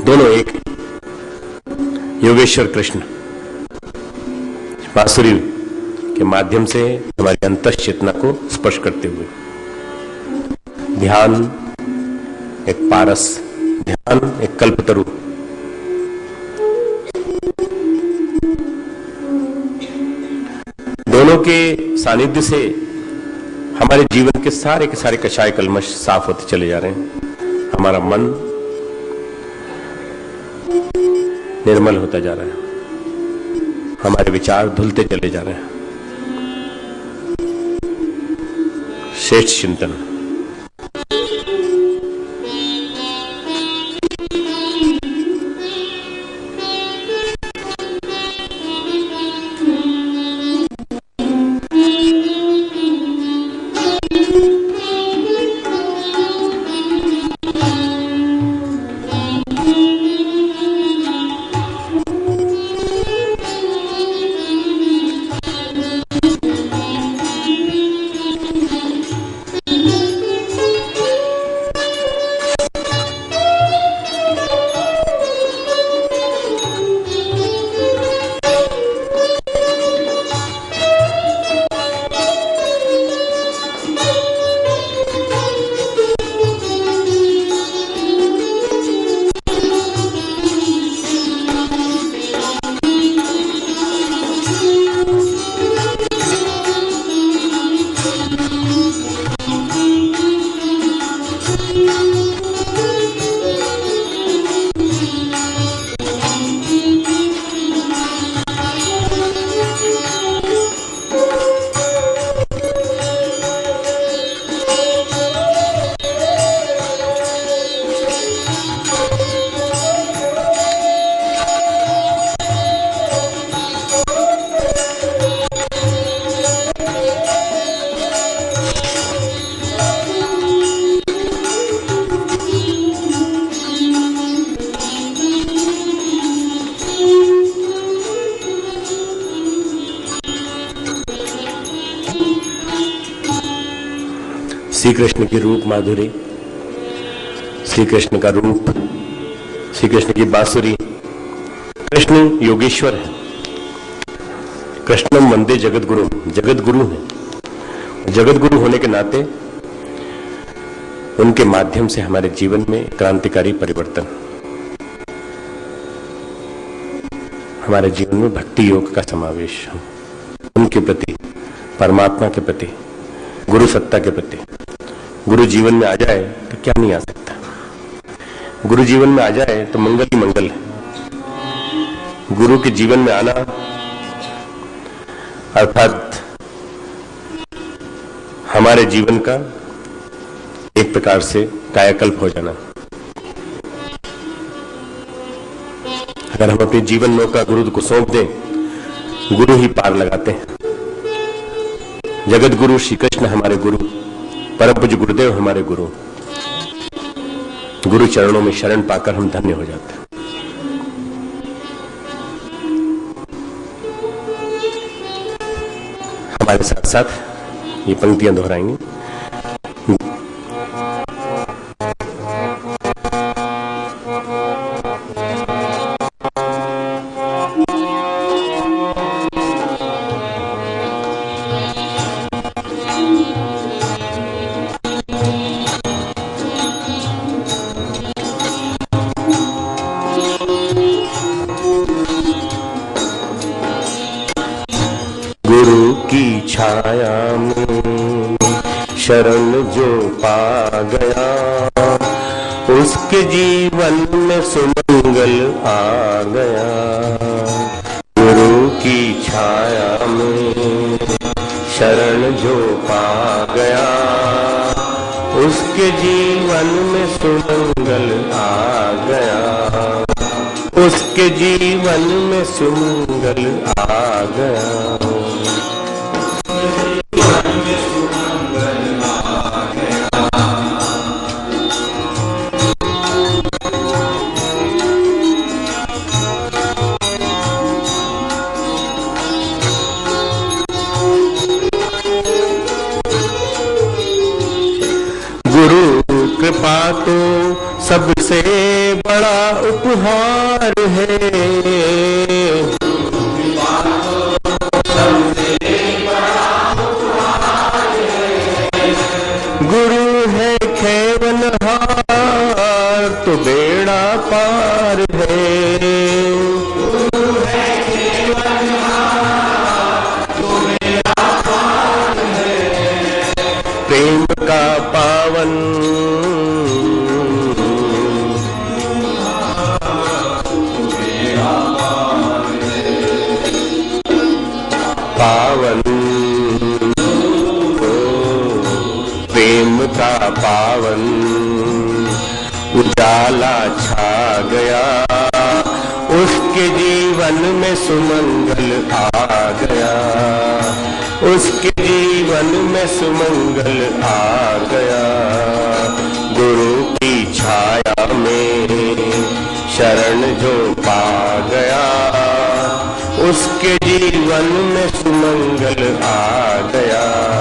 दोनों एक। योगेश्वर कृष्ण बांसुरी के माध्यम से हमारी अंतस चेतना को स्पर्श करते हुए, ध्यान एक पारस, ध्यान एक कल्पतरु। दोनों के सानिध्य से हमारे जीवन के सारे कषाय कल्मश साफ होते चले जा रहे हैं। हमारा मन निर्मल होता जा रहा है, हमारे विचार धुलते चले जा रहे हैं। श्रेष्ठ चिंतन। श्री कृष्ण की रूप माधुरी, श्री कृष्ण का रूप, श्री कृष्ण की बांसुरी। कृष्ण योगेश्वर है। कृष्णम वंदे जगत गुरु, जगत गुरु है। जगत गुरु होने के नाते उनके माध्यम से हमारे जीवन में क्रांतिकारी परिवर्तन, हमारे जीवन में भक्ति योग का समावेश, उनके प्रति, परमात्मा के प्रति, गुरु सत्ता के प्रति। गुरु जीवन में आ जाए तो क्या नहीं आ सकता। गुरु जीवन में आ जाए तो मंगल ही मंगल है। गुरु के जीवन में आना अर्थात हमारे जीवन का एक प्रकार से कायाकल्प हो जाना। अगर हम अपनी जीवन नौका गुरु को सौंप दें, गुरु ही पार लगाते हैं। जगत गुरु श्री कृष्ण हमारे गुरु, परम पूज्य गुरुदेव हमारे गुरु। गुरु चरणों में शरण पाकर हम धन्य हो जाते हैं। हमारे साथ साथ ये पंक्तियां दोहराएंगे। छाया में शरण जो पा गया, उसके जीवन में सुमंगल आ गया। गुरु की छाया में शरण जो पा गया, उसके जीवन में सुमंगल आ गया, उसके जीवन में सुमंगल आ गया। सबसे बड़ा उपहार है। गुरु है खेवनहार तो बेड़ा पार है। गुरु है खेवनहार तो बेड़ा पार है। प्रेम का पावन पावन प्रेम का पावन उजाला छा गया, उसके जीवन में सुमंगल आ गया, उसके जीवन में सुमंगल आ गया। गुरु की छाया में शरण जो पा गया, उसके जीवन में सुमंगल आ गया।